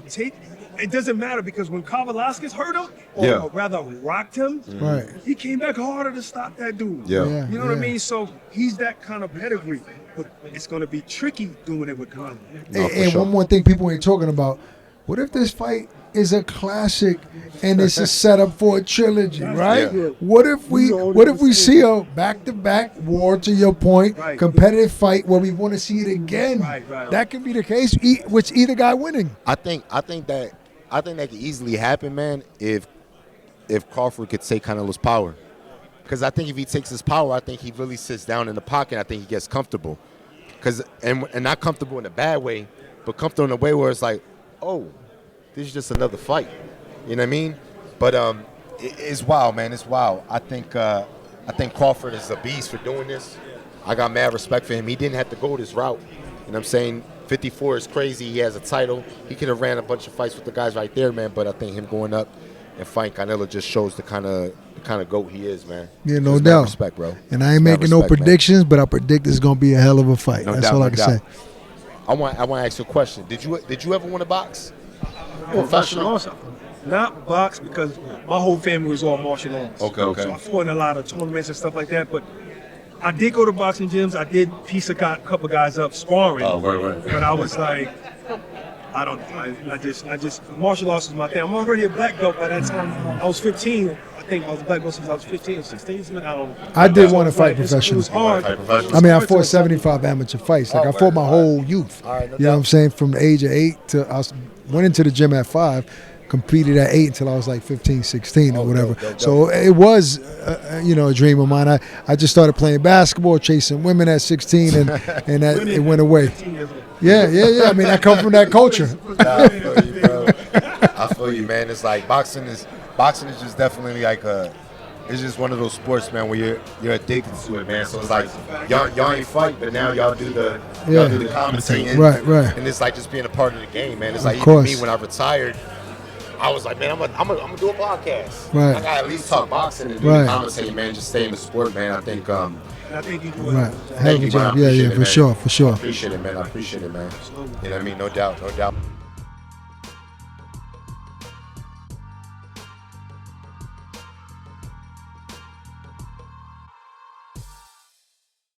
K: take it doesn't matter, because when Velasquez hurt him, or rather rocked him,
J: right,
K: he came back harder to stop that dude.
A: Yeah.
K: You know what I mean? So he's that kind of pedigree. But it's going to be tricky doing it with Canelo.
J: And one more thing people ain't talking about. What if this fight is a classic and it's a setup for a trilogy, right? Yeah. What if we see a back-to-back war, to your point, competitive fight where we want to see it again?
K: Right.
J: That could be the case, which either guy winning.
A: I think that could easily happen, man, if Crawford could take Canelo's power. Because I think if he takes his power, I think he really sits down in the pocket. I think he gets comfortable. And not comfortable in a bad way, but comfortable in a way where it's like, oh, this is just another fight. You know what I mean? But it's wild, man. It's wild. I think Crawford is a beast for doing this. I got mad respect for him. He didn't have to go this route. You know what I'm saying? 54 is crazy. He has a title. He could have ran a bunch of fights with the guys right there, man. But I think him going up and fighting Canelo just shows the kind of GOAT he is, man.
J: Yeah, no doubt.
A: Respect, bro.
J: And I ain't making no predictions, but I predict it's gonna be a hell of a fight. That's all I can say.
A: I want to ask you a question. Did you ever want to box?
K: Professional? Not box, because my whole family was all martial arts.
A: Okay.
K: So I fought in a lot of tournaments and stuff like that. But I did go to boxing gyms. I did piece a couple guys up sparring.
A: Oh, right.
K: But I was like, I don't know. I just martial arts is my thing. I'm already a black belt by that time. I was 15. I think I was a black belt since I was 15 or 16.
J: I did want to fight professional.
K: It was hard.
J: I mean, I fought 75 amateur fights. Like, I fought my whole youth. You know what I'm saying? From the age of 8 to I went into the gym at 5. Competed at 8 until I was like 15, 16 or whatever. So it was, a dream of mine. I just started playing basketball, chasing women at 16, and that it went away. Yeah. I mean, I come from that culture.
A: I feel you, bro. I feel you, man. It's like boxing is just definitely like it's just one of those sports, man, where you're addicted to it, man. So it's like y'all ain't fight, but now y'all do the commentating,
J: right.
A: And it's like just being a part of the game, man. It's like even me when I retired, I was like, man, I'm gonna do a podcast.
J: Right.
A: I gotta at least talk boxing and do the commentating, man. Just stay in the sport, man. I think
K: you do it.
J: Right. Hell of a job. Yeah, for sure.
A: I appreciate it, man. You know what I mean? No doubt.